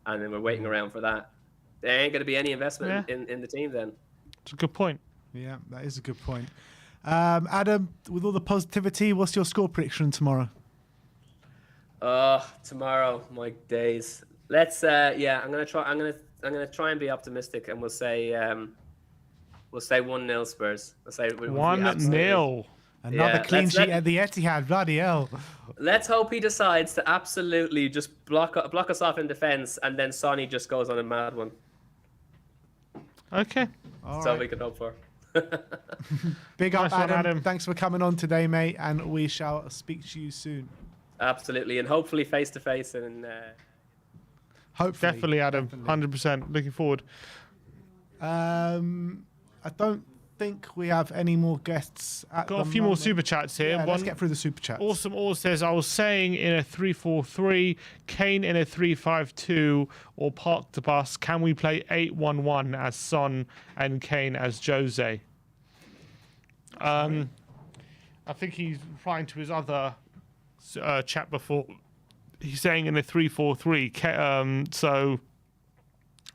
and then we're waiting around for that. There ain't gonna be any investment in the team then. It's a good point. Yeah, that is a good point. Adam, with all the positivity, what's your score prediction tomorrow? Tomorrow, my days. Let's I'm gonna try and be optimistic, and we'll say 1-0 Spurs. We'll say 1-0. Another clean sheet at the Etihad. Bloody hell. Let's hope he decides to absolutely just block us off in defence, and then Sonny just goes on a mad one. Okay. That's all we can hope for. Big up, Nice one, Adam. Thanks for coming on today, mate, and we shall speak to you soon. Absolutely, and hopefully face to face, and hopefully, definitely, Adam, 100%. Looking forward. I don't think we have any more guests. Got a few more super chats here. Yeah, let's get through the super chats. Awesome All says, I was saying in a 3-4-3, Kane in a 3-5-2, or park the bus. Can we play 8-1-1 as Son and Kane as Jose? I think he's replying to his other chat before. He's saying in a 3-4-3. So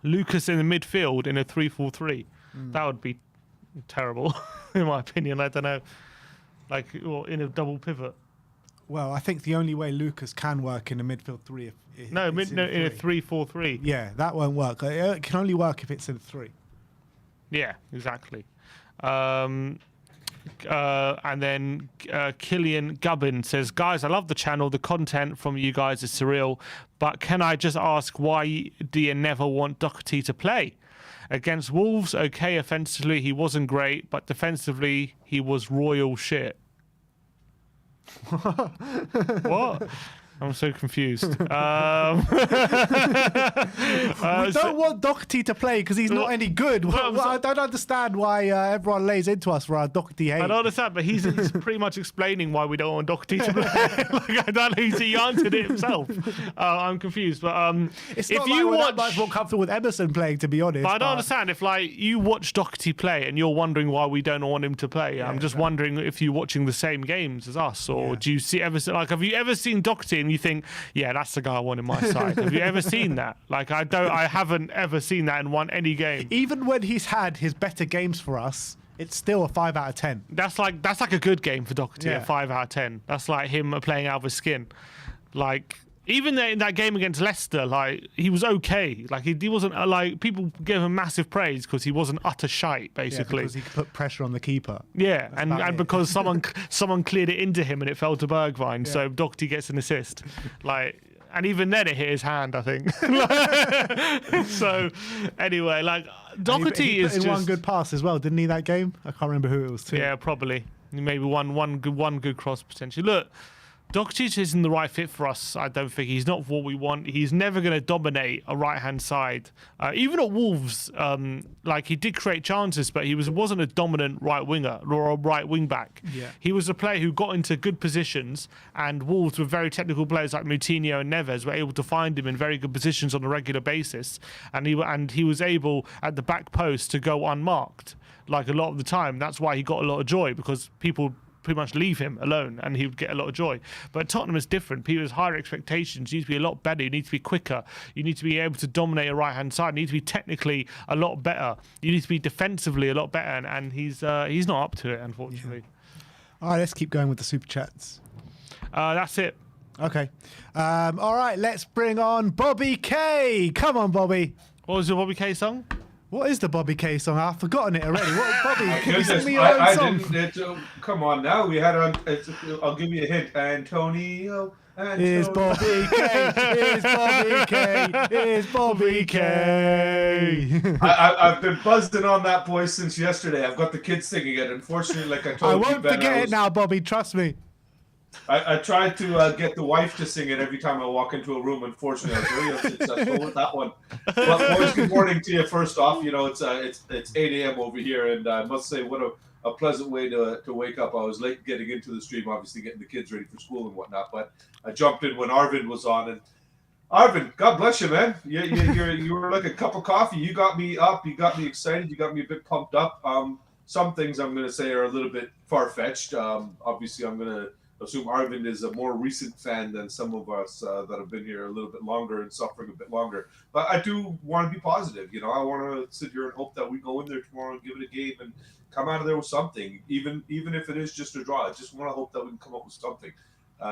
Lucas in the midfield in a 3-4-3. That would be terrible, in my opinion. I don't know, like, or in a double pivot. Well, I think the only way Lucas can work in a midfield three if No, it's in a 3-4-3. Yeah, that won't work. It can only work if it's in a 3. Yeah, exactly. And then Killian Gubbin says, guys, I love the channel. The content from you guys is surreal. But can I just ask, why do you never want Doherty to play? Against Wolves, okay, offensively, he wasn't great. But defensively, he was royal shit. What? I'm so confused. We don't want Doherty to play because he's not any good. I don't understand why everyone lays into us for our Doherty hate. I don't understand, but he's pretty much explaining why we don't want Doherty to play. Like, I don't know, he answered it himself. I'm confused, but it's if not you like we're watch, that much more comfortable with Emerson playing, to be honest. but I don't understand if like you watch Doherty play and you're wondering why we don't want him to play. I'm just wondering if you're watching the same games as us, or do you have you ever seen Doherty and you think, yeah, that's the guy I want in my side? Have you ever seen that? Like, I haven't ever seen that in any game. Even when he's had his better games for us, it's still a 5 out of 10. That's like a good game for Doherty, Yeah. a 5 out of 10. That's like him playing out of his skin. Like, even in that game against Leicester, like, he was okay. Like, he wasn't like, people gave him massive praise because he wasn't utter shite, basically. Because he could put pressure on the keeper. Yeah, That's and about it. because someone cleared it into him and it fell to Bergwijn, so Doherty gets an assist. Like, and even then it hit his hand, I think. So anyway, like, Doherty he put is in just one good pass as well, didn't he? That game, I can't remember who it was to. yeah, probably maybe one good cross potentially. Look, Doherty isn't the right fit for us. I don't think he's not what we want. He's never going to dominate a right-hand side. Even at Wolves, like, he did create chances, but he wasn't a dominant right winger or a right wing back. Yeah. He was a player who got into good positions, and Wolves, with very technical players like Moutinho and Neves, were able to find him in very good positions on a regular basis, and he was able at the back post to go unmarked like a lot of the time. That's why he got a lot of joy, because people pretty much leave him alone and he would get a lot of joy. But Tottenham is different. People have higher expectations. You need to be a lot better. You need to be quicker. You need to be able to dominate a right-hand side. You need to be technically a lot better. You need to be defensively a lot better, and he's not up to it, unfortunately. Yeah. All right, let's keep going with the super chats. That's it. Okay. All right, let's bring on Bobby K. Come on, Bobby. What was your Bobby K song? What is the Bobby K song? I've forgotten it already. What, Bobby? Can you Goodness, sing me your own song? Come on now. We had on. I'll give you a hint. Antonio. Is Bobby K. Is Bobby K. Is Bobby K. I've been buzzing on that voice since yesterday. I've got the kids singing it. Unfortunately, like I told I you, won't Ben, forget it now, Bobby. Trust me. I tried to get the wife to sing it every time I walk into a room. Unfortunately, I was very unsuccessful with that one. But boys, good morning to you. First off, you know it's 8 a.m. over here, and I must say, what a pleasant way to wake up. I was late getting into the stream, obviously getting the kids ready for school and whatnot. But I jumped in when Arvind was on, and Arvind, God bless you, man. You were like a cup of coffee. You got me up. You got me excited. You got me a bit pumped up. Some things I'm going to say are a little bit far-fetched. Obviously, I'm going to assume Arvind is a more recent fan than some of us that have been here a little bit longer and suffering a bit longer. But I do want to be positive. You know, I want to sit here and hope that we go in there tomorrow and give it a game and come out of there with something, even if it is just a draw. I just want to hope that we can come up with something.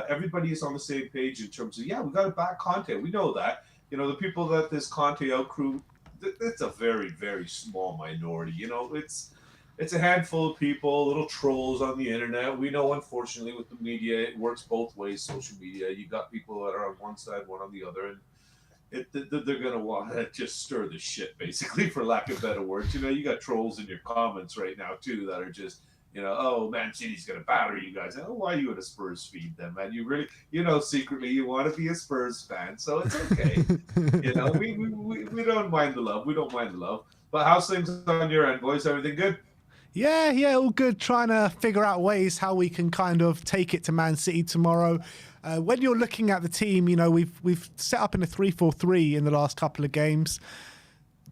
Everybody is on the same page in terms of, we got to back Conte. We know that. You know, the people that this Conte out crew, it's a very, very small minority. You know, it's a handful of people, little trolls on the internet. We know, unfortunately, with the media, it works both ways. Social media, you got people that are on one side, one on the other, and they're gonna want to just stir the shit, basically, for lack of better words. You know, you got trolls in your comments right now too that are just, you know, oh, Man City's gonna batter you guys. Oh, why are you in a Spurs feed then, man? You really, you know, secretly you want to be a Spurs fan, so it's okay. You know, we don't mind the love. We don't mind the love. But how's things on your end, boys? Everything good? Yeah, all good. Trying to figure out ways how we can kind of take it to Man City tomorrow. When you're looking at the team, you know, we've set up in a 3-4-3 in the last couple of games.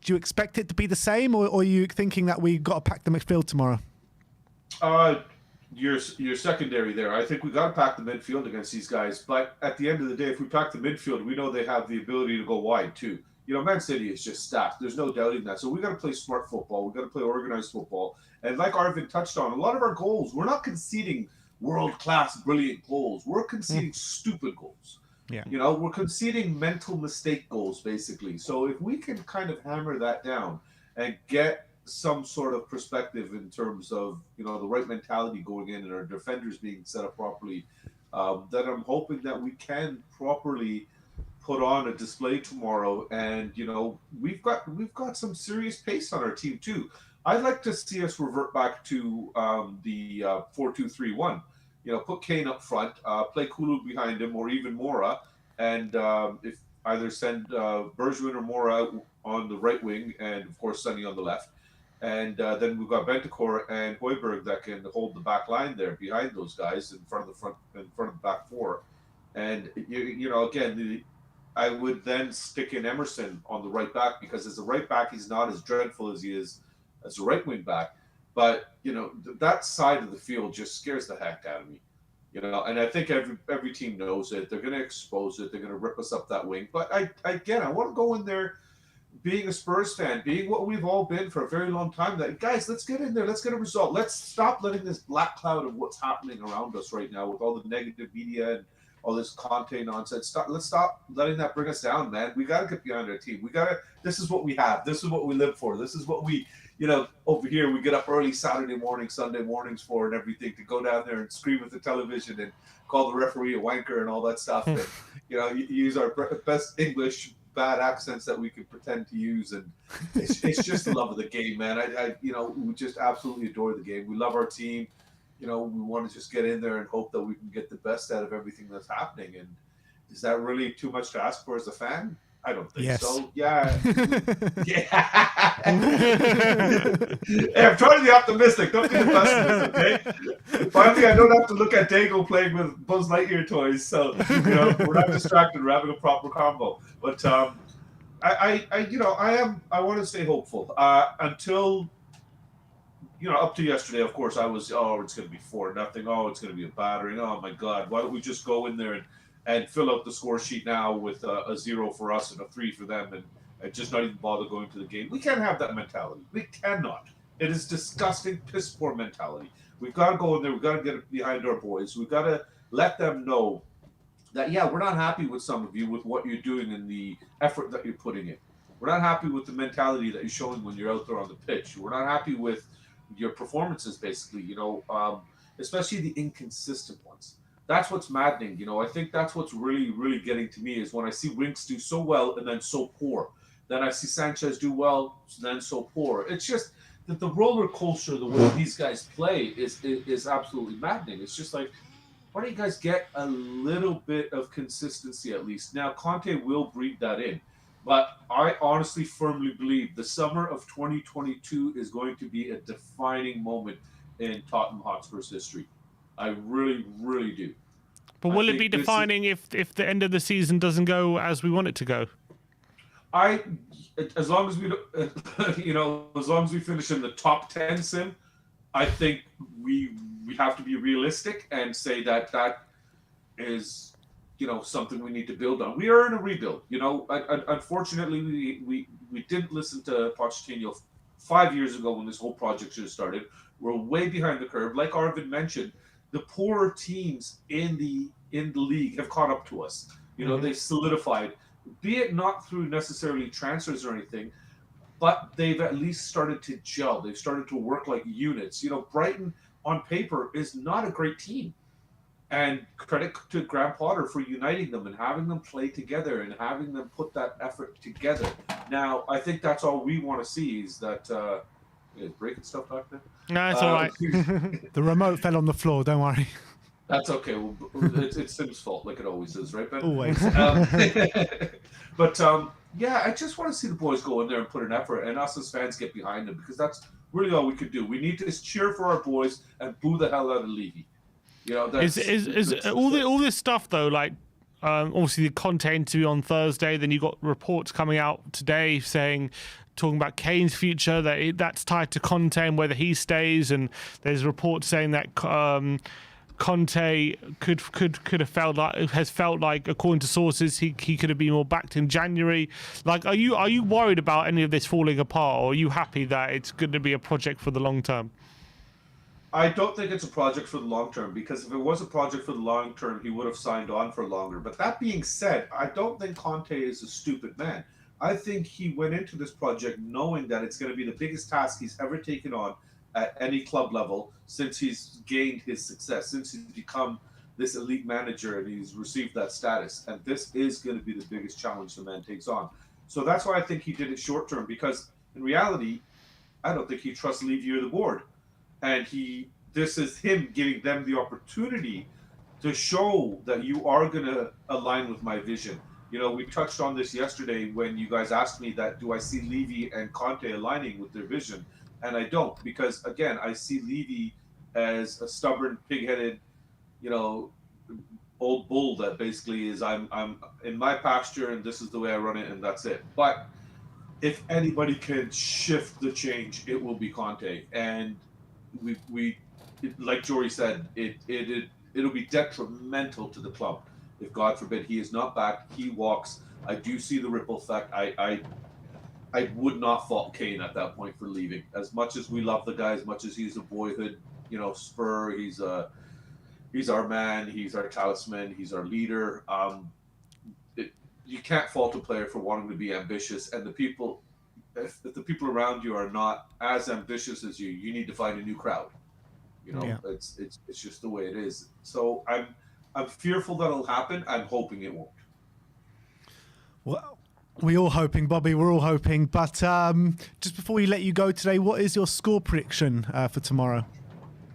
Do you expect it to be the same, or are you thinking that we've got to pack the midfield tomorrow? Your secondary there. I think we got to pack the midfield against these guys. But at the end of the day, if we pack the midfield, we know they have the ability to go wide too. Man City is just stacked. There's no doubting that. So we got to play smart football. We got to play organized football. And like Arvin touched on, a lot of our goals, we're not conceding world-class, brilliant goals. We're conceding stupid goals. Yeah. We're conceding mental mistake goals, basically. So if we can kind of hammer that down and get some sort of perspective in terms of, the right mentality going in and our defenders being set up properly, then I'm hoping that we can properly put on a display tomorrow. And, we've got some serious pace on our team too. I'd like to see us revert back to the 4-2-3-1. Put Kane up front, play Kulu behind him, or even Mora, and if either send Bergwijn or Mora on the right wing, and of course Sonny on the left, and then we've got Bentancur and Højbjerg that can hold the back line there behind those guys in front of the back four, and again, I would then stick in Emerson on the right back, because as a right back he's not as dreadful as he is as a right wing back. But, that side of the field just scares the heck out of me, and I think every team knows it. They're going to expose it. They're going to rip us up that wing. But I want to go in there being a Spurs fan, being what we've all been for a very long time. That, guys, let's get in there. Let's get a result. Let's stop letting this black cloud of what's happening around us right now with all the negative media and all this Conte nonsense. Let's stop letting that bring us down, man. We got to get behind our team. This is what we have. This is what we live for. This is what we, over here, we get up early Saturday morning, Sunday mornings for, and everything, to go down there and scream at the television and call the referee a wanker and all that stuff. And, use our best English bad accents that we can pretend to use. And it's just the love of the game, man. We just absolutely adore the game. We love our team. We want to just get in there and hope that we can get the best out of everything that's happening. And is that really too much to ask for as a fan? I don't think so. Yeah. Yeah. Hey, I'm trying to be optimistic. Don't be the pessimist, okay? Finally, I don't have to look at Dago playing with Buzz Lightyear toys. So, we're not distracted. We're having a proper combo. But I want to stay hopeful until, up to yesterday, of course, I was, it's going to be 4-0. Oh, it's going to be a battering. Oh, my God. Why don't we just go in there and fill out the score sheet now with a 0 for us and a 3 for them, and just not even bother going to the game? We can't have that mentality. We cannot. It is disgusting, piss poor mentality. We've got to go in there. We've got to get behind our boys. We've got to let them know that, we're not happy with some of you, with what you're doing and the effort that you're putting in. We're not happy with the mentality that you're showing when you're out there on the pitch. We're not happy with your performances, basically, especially the inconsistent ones. That's what's maddening. I think that's what's really, really getting to me, is when I see Winks do so well and then so poor. Then I see Sanchez do well, then so poor. It's just that the roller coaster, the way these guys play is absolutely maddening. It's just like, why don't you guys get a little bit of consistency at least? Now, Conte will breed that in. But I honestly, firmly believe the summer of 2022 is going to be a defining moment in Tottenham Hotspur's history. I really, really do. But will it be defining if the end of the season doesn't go as we want it to go? As long as we, as long as we finish in the top 10, Sim, I think we have to be realistic and say that is, something we need to build on. We are in a rebuild. Unfortunately, we didn't listen to Pochettino 5 years ago when this whole project should have started. We're way behind the curve. Like Arvin mentioned, the poorer teams in the league have caught up to us. They've solidified, be it not through necessarily transfers or anything, but they've at least started to gel. They've started to work like units. Brighton on paper is not a great team. And credit to Graham Potter for uniting them and having them play together and having them put that effort together. Now, I think that's all we want to see, is that is breaking stuff back there? No, it's all right. The remote fell on the floor, don't worry. That's okay. Well, it's Sim's fault, like it always is, right, Ben? Always. But I just want to see the boys go in there and put an effort, and us as fans get behind them, because that's really all we could do. We need to just cheer for our boys and boo the hell out of Levy. Is all this stuff though, like obviously the Conte interview on Thursday, then you got reports coming out today talking about Kane's future, that's tied to Conte and whether he stays, and there's reports saying that Conte could have has felt like, according to sources, he could have been more backed in January. Like, are you worried about any of this falling apart, or are you happy that it's going to be a project for the long term? I don't think it's a project for the long term, because if it was a project for the long term, he would have signed on for longer. But that being said, I don't think Conte is a stupid man. I think he went into this project knowing that it's going to be the biggest task he's ever taken on at any club level since he's gained his success, since he's become this elite manager and he's received that status. And this is going to be the biggest challenge the man takes on. So that's why I think he did it short term, because in reality, I don't think he trusts Levy or the board. And this is him giving them the opportunity to show that you are going to align with my vision. You know, we touched on this yesterday when you guys asked me that, do I see Levy and Conte aligning with their vision? And I don't, because again, I see Levy as a stubborn, pig-headed, you know, old bull that basically is, I'm in my pasture and this is the way I run it and that's it. But if anybody can shift the change, it will be Conte. And we like Jory said, it'll be detrimental to the club if, God forbid, he is not back, he walks. I do see the ripple effect. I would not fault Kane at that point for leaving. As much as we love the guy, as much as he's a boyhood, you know, Spur, he's our man, he's our talisman, he's our leader. You can't fault a player for wanting to be ambitious, and the people, if the people around you are not as ambitious as you, you need to find a new crowd. You know, yeah. It's just the way it is. So I'm fearful that'll happen. I'm hoping it won't. Well, we're all hoping, Bobby. We're all hoping. But just before we let you go today, what is your score prediction for tomorrow?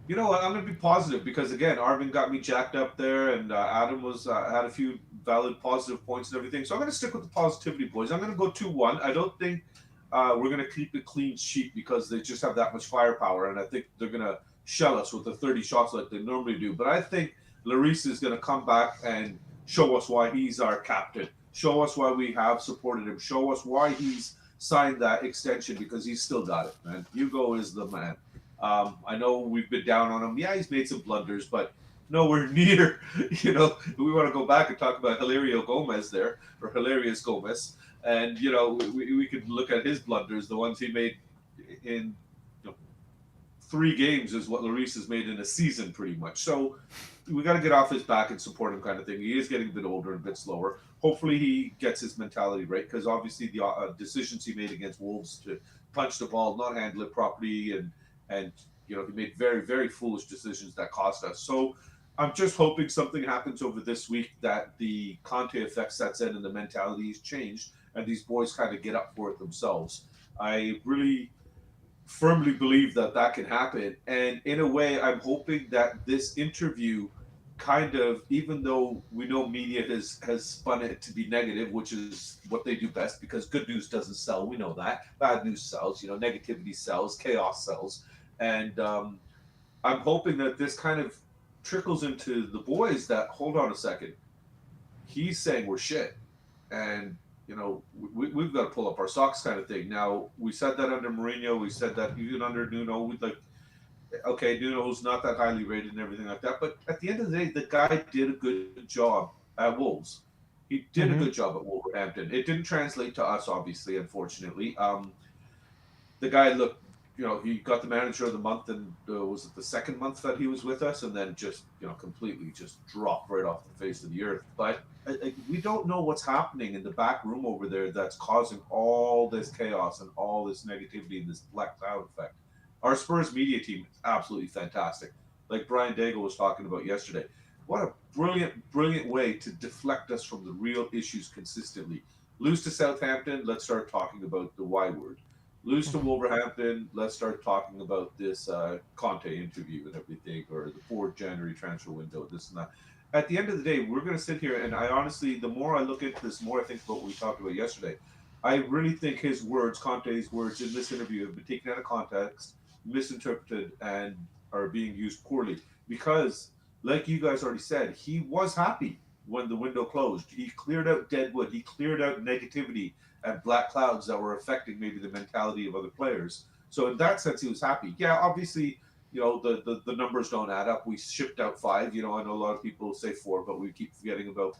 You know what? I'm going to be positive because, again, Arvin got me jacked up there, and Adam was had a few valid positive points and everything. So I'm going to stick with the positivity, boys. I'm going to go 2-1. I don't think we're going to keep a clean sheet because they just have that much firepower, and I think they're going to shell us with the 30 shots like they normally do. But I think Lloris is going to come back and show us why he's our captain. Show us why we have supported him. Show us why he's signed that extension, because he's still got it, man. Hugo is the man. I know we've been down on him. Yeah, he's made some blunders, but nowhere near, you know, we want to go back and talk about Hilario Gomez there, or Hilarious Gomez. And, you know, we could look at his blunders, the ones he made in 3 games is what Lloris has made in a season pretty much. So we got to get off his back and support him kind of thing. He is getting a bit older and a bit slower. Hopefully he gets his mentality right, because obviously the decisions he made against Wolves to punch the ball, not handle it properly, and you know, he made very, very foolish decisions that cost us. So I'm just hoping something happens over this week, that the Conte effect sets in and the mentality is changed and these boys kind of get up for it themselves. I really firmly believe that that can happen. And in a way, I'm hoping that this interview kind of, even though we know media has spun it to be negative, which is what they do best, because good news doesn't sell. We know that. Bad news sells. You know, negativity sells. Chaos sells. And I'm hoping that this kind of trickles into the boys that, hold on a second, he's saying we're shit. And, you know, we've got to pull up our socks kind of thing. Now, we said that under Mourinho. We said that even under Nuno. We'd like, okay, Nuno's not that highly rated and everything like that. But at the end of the day, the guy did a good job at Wolves. He did a good job at Wolverhampton. It didn't translate to us, obviously, unfortunately. The guy looked, you know, he got the manager of the month, and was it the second month that he was with us, and then just, you know, completely just dropped right off the face of the earth. But we don't know what's happening in the back room over there that's causing all this chaos and all this negativity and this black cloud effect. Our Spurs media team is absolutely fantastic. Like Brian Daigle was talking about yesterday. What a brilliant, brilliant way to deflect us from the real issues consistently. Lose to Southampton, let's start talking about the Y word. Lose to Wolverhampton, let's start talking about this Conte interview and everything, or the 4th January transfer window, this and that. At the end of the day, we're going to sit here, and I honestly, the more I look into this, the more I think about what we talked about yesterday. I really think his words, Conte's words in this interview, have been taken out of context, misinterpreted, and are being used poorly. Because, like you guys already said, he was happy when the window closed. He cleared out deadwood. He cleared out negativity and black clouds that were affecting maybe the mentality of other players. So in that sense, he was happy. Yeah, obviously, the numbers don't add up. We shipped out 5. I know a lot of people say 4, but we keep forgetting about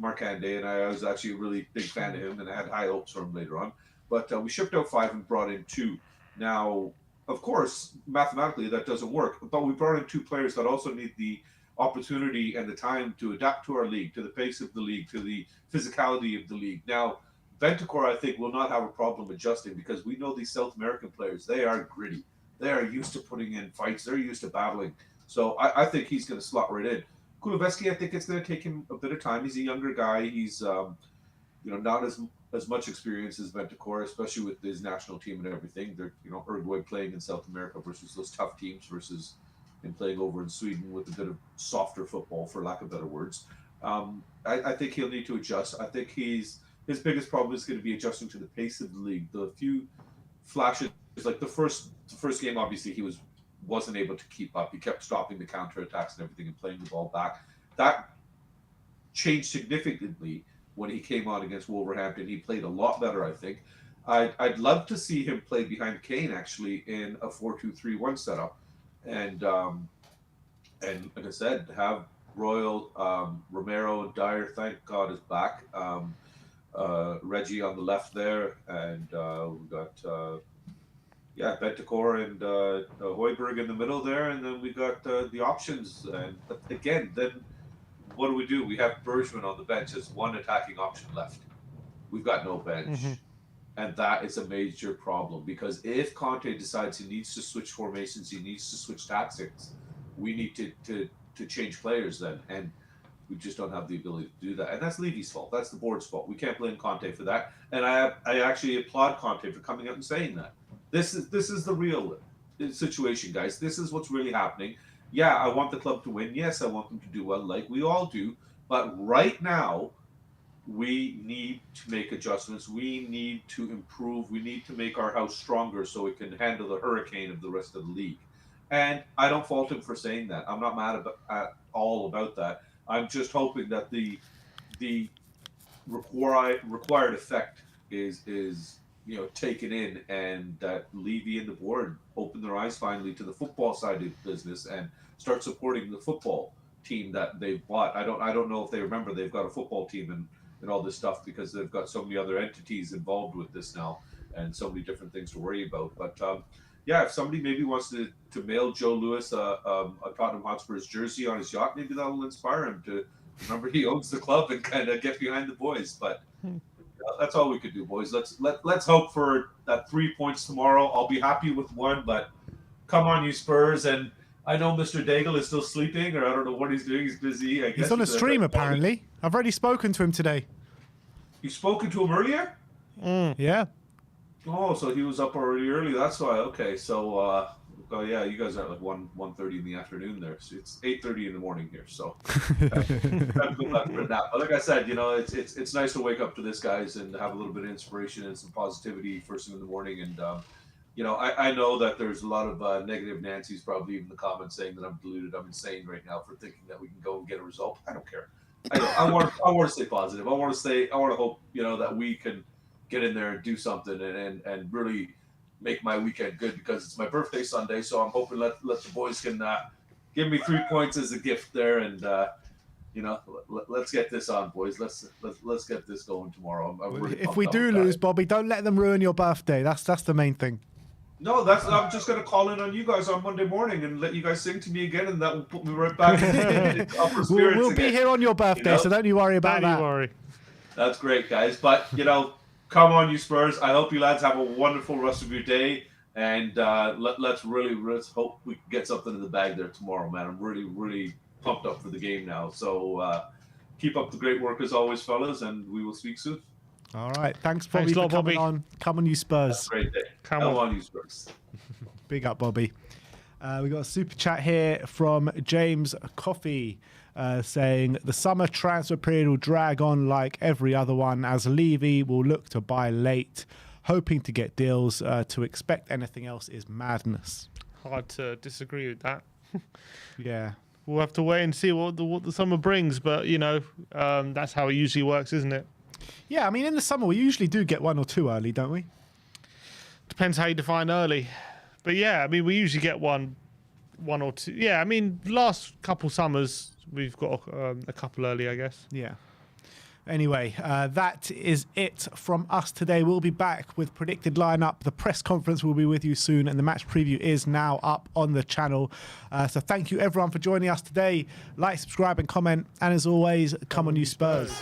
Markande, and I was actually a really big fan of him, and I had high hopes for him later on. But we shipped out 5 and brought in 2. Now, of course, mathematically that doesn't work, but we brought in 2 players that also need the opportunity and the time to adapt to our league, to the pace of the league, to the physicality of the league. Now, Ventacor, I think, will not have a problem adjusting because we know these South American players, they are gritty. They are used to putting in fights. They're used to battling. So I think he's going to slot right in. Kuleveski, I think it's going to take him a bit of time. He's a younger guy. He's not as much experience as Ventacor, especially with his national team and everything. They're Uruguay playing in South America versus those tough teams versus him playing over in Sweden with a bit of softer football, for lack of better words. I think he'll need to adjust. I think his biggest problem is going to be adjusting to the pace of the league. The few flashes, like the first game, obviously he wasn't able to keep up. He kept stopping the counterattacks and everything and playing the ball back. That changed significantly when he came on against Wolverhampton. He played a lot better, I think. I'd love to see him play behind Kane actually in a 4-2-3-1 setup, and like I said, have Royal, Romero, and Dyer. Thank God is back. Reggie on the left there, and we got Bentacor and Højbjerg in the middle there, and then we got the options. And again, then what do? We have Bergman on the bench as one attacking option left. We've got no bench. And that is a major problem, because if Conte decides he needs to switch formations, he needs to switch tactics, we need to change players then. And we just don't have the ability to do that. And that's Levy's fault. That's the board's fault. We can't blame Conte for that. And I actually applaud Conte for coming out and saying that. This is the real situation, guys. This is what's really happening. Yeah, I want the club to win. Yes, I want them to do well, like we all do. But right now, we need to make adjustments. We need to improve. We need to make our house stronger so it can handle the hurricane of the rest of the league. And I don't fault him for saying that. I'm not mad at all about that. I'm just hoping that the required effect is taken in, and that Levy and the board open their eyes finally to the football side of the business and start supporting the football team that they've bought. I don't know if they remember they've got a football team and all this stuff, because they've got so many other entities involved with this now and so many different things to worry about. But if somebody maybe wants to mail Joe Lewis a Tottenham Hotspur's jersey on his yacht, maybe that will inspire him to remember he owns the club and kind of get behind the boys. But that's all we could do, boys. Let's hope for that 3 points tomorrow. I'll be happy with 1, but come on, you Spurs. And I know Mr. Daigle is still sleeping, or I don't know what he's doing. He's busy. I guess he's on a stream, apparently. I've already spoken to him today. You spoken to him earlier? Yeah. Oh, so he was up already early. That's why. Okay, so you guys are at like 1:30 in the afternoon there. So it's 8:30 in the morning here. So time to go back for a nap. But like I said, it's nice to wake up to this, guys, and have a little bit of inspiration and some positivity first thing in the morning. And I know that there's a lot of negative Nancy's probably even in the comments saying that I'm deluded, I'm insane right now for thinking that we can go and get a result. I don't care. I want to stay positive. I want to hope that we can get in there and do something and really make my weekend good, because it's my birthday Sunday. So I'm hoping let the boys can give me 3 points as a gift there, and let's get this on, boys. Let's get this going tomorrow. I'm really if we do lose, Bobby, don't let them ruin your birthday. That's the main thing. No, I'm just going to call in on you guys on Monday morning and let you guys sing to me again, and that will put me right back into upper spirits. We'll be here on your birthday, so don't you worry about that. Don't you worry. That's great, guys. But, come on, you Spurs. I hope you lads have a wonderful rest of your day, and let's hope we can get something in the bag there tomorrow, man. I'm really, really pumped up for the game now. So keep up the great work as always, fellas, and we will speak soon. All right. Thanks, Bobby, for coming on. Come on, you Spurs. Have a great day. Come on, you Spurs. Big up, Bobby. We got a super chat here from James Coffey saying the summer transfer period will drag on like every other one, as Levy will look to buy late, hoping to get deals. To expect anything else is madness. Hard to disagree with that. Yeah. We'll have to wait and see what the summer brings, but that's how it usually works, isn't it? Yeah, I mean, in the summer we usually do get 1 or 2 early, don't we? Depends how you define early. But yeah, I mean, we usually get one 1 or 2. Yeah, I mean, last couple summers we've got a couple early, I guess. Yeah. Anyway, that is it from us today. We'll be back with predicted lineup. The press conference will be with you soon, and the match preview is now up on the channel. So thank you everyone for joining us today. Like, subscribe, and comment. And as always, come on you Spurs.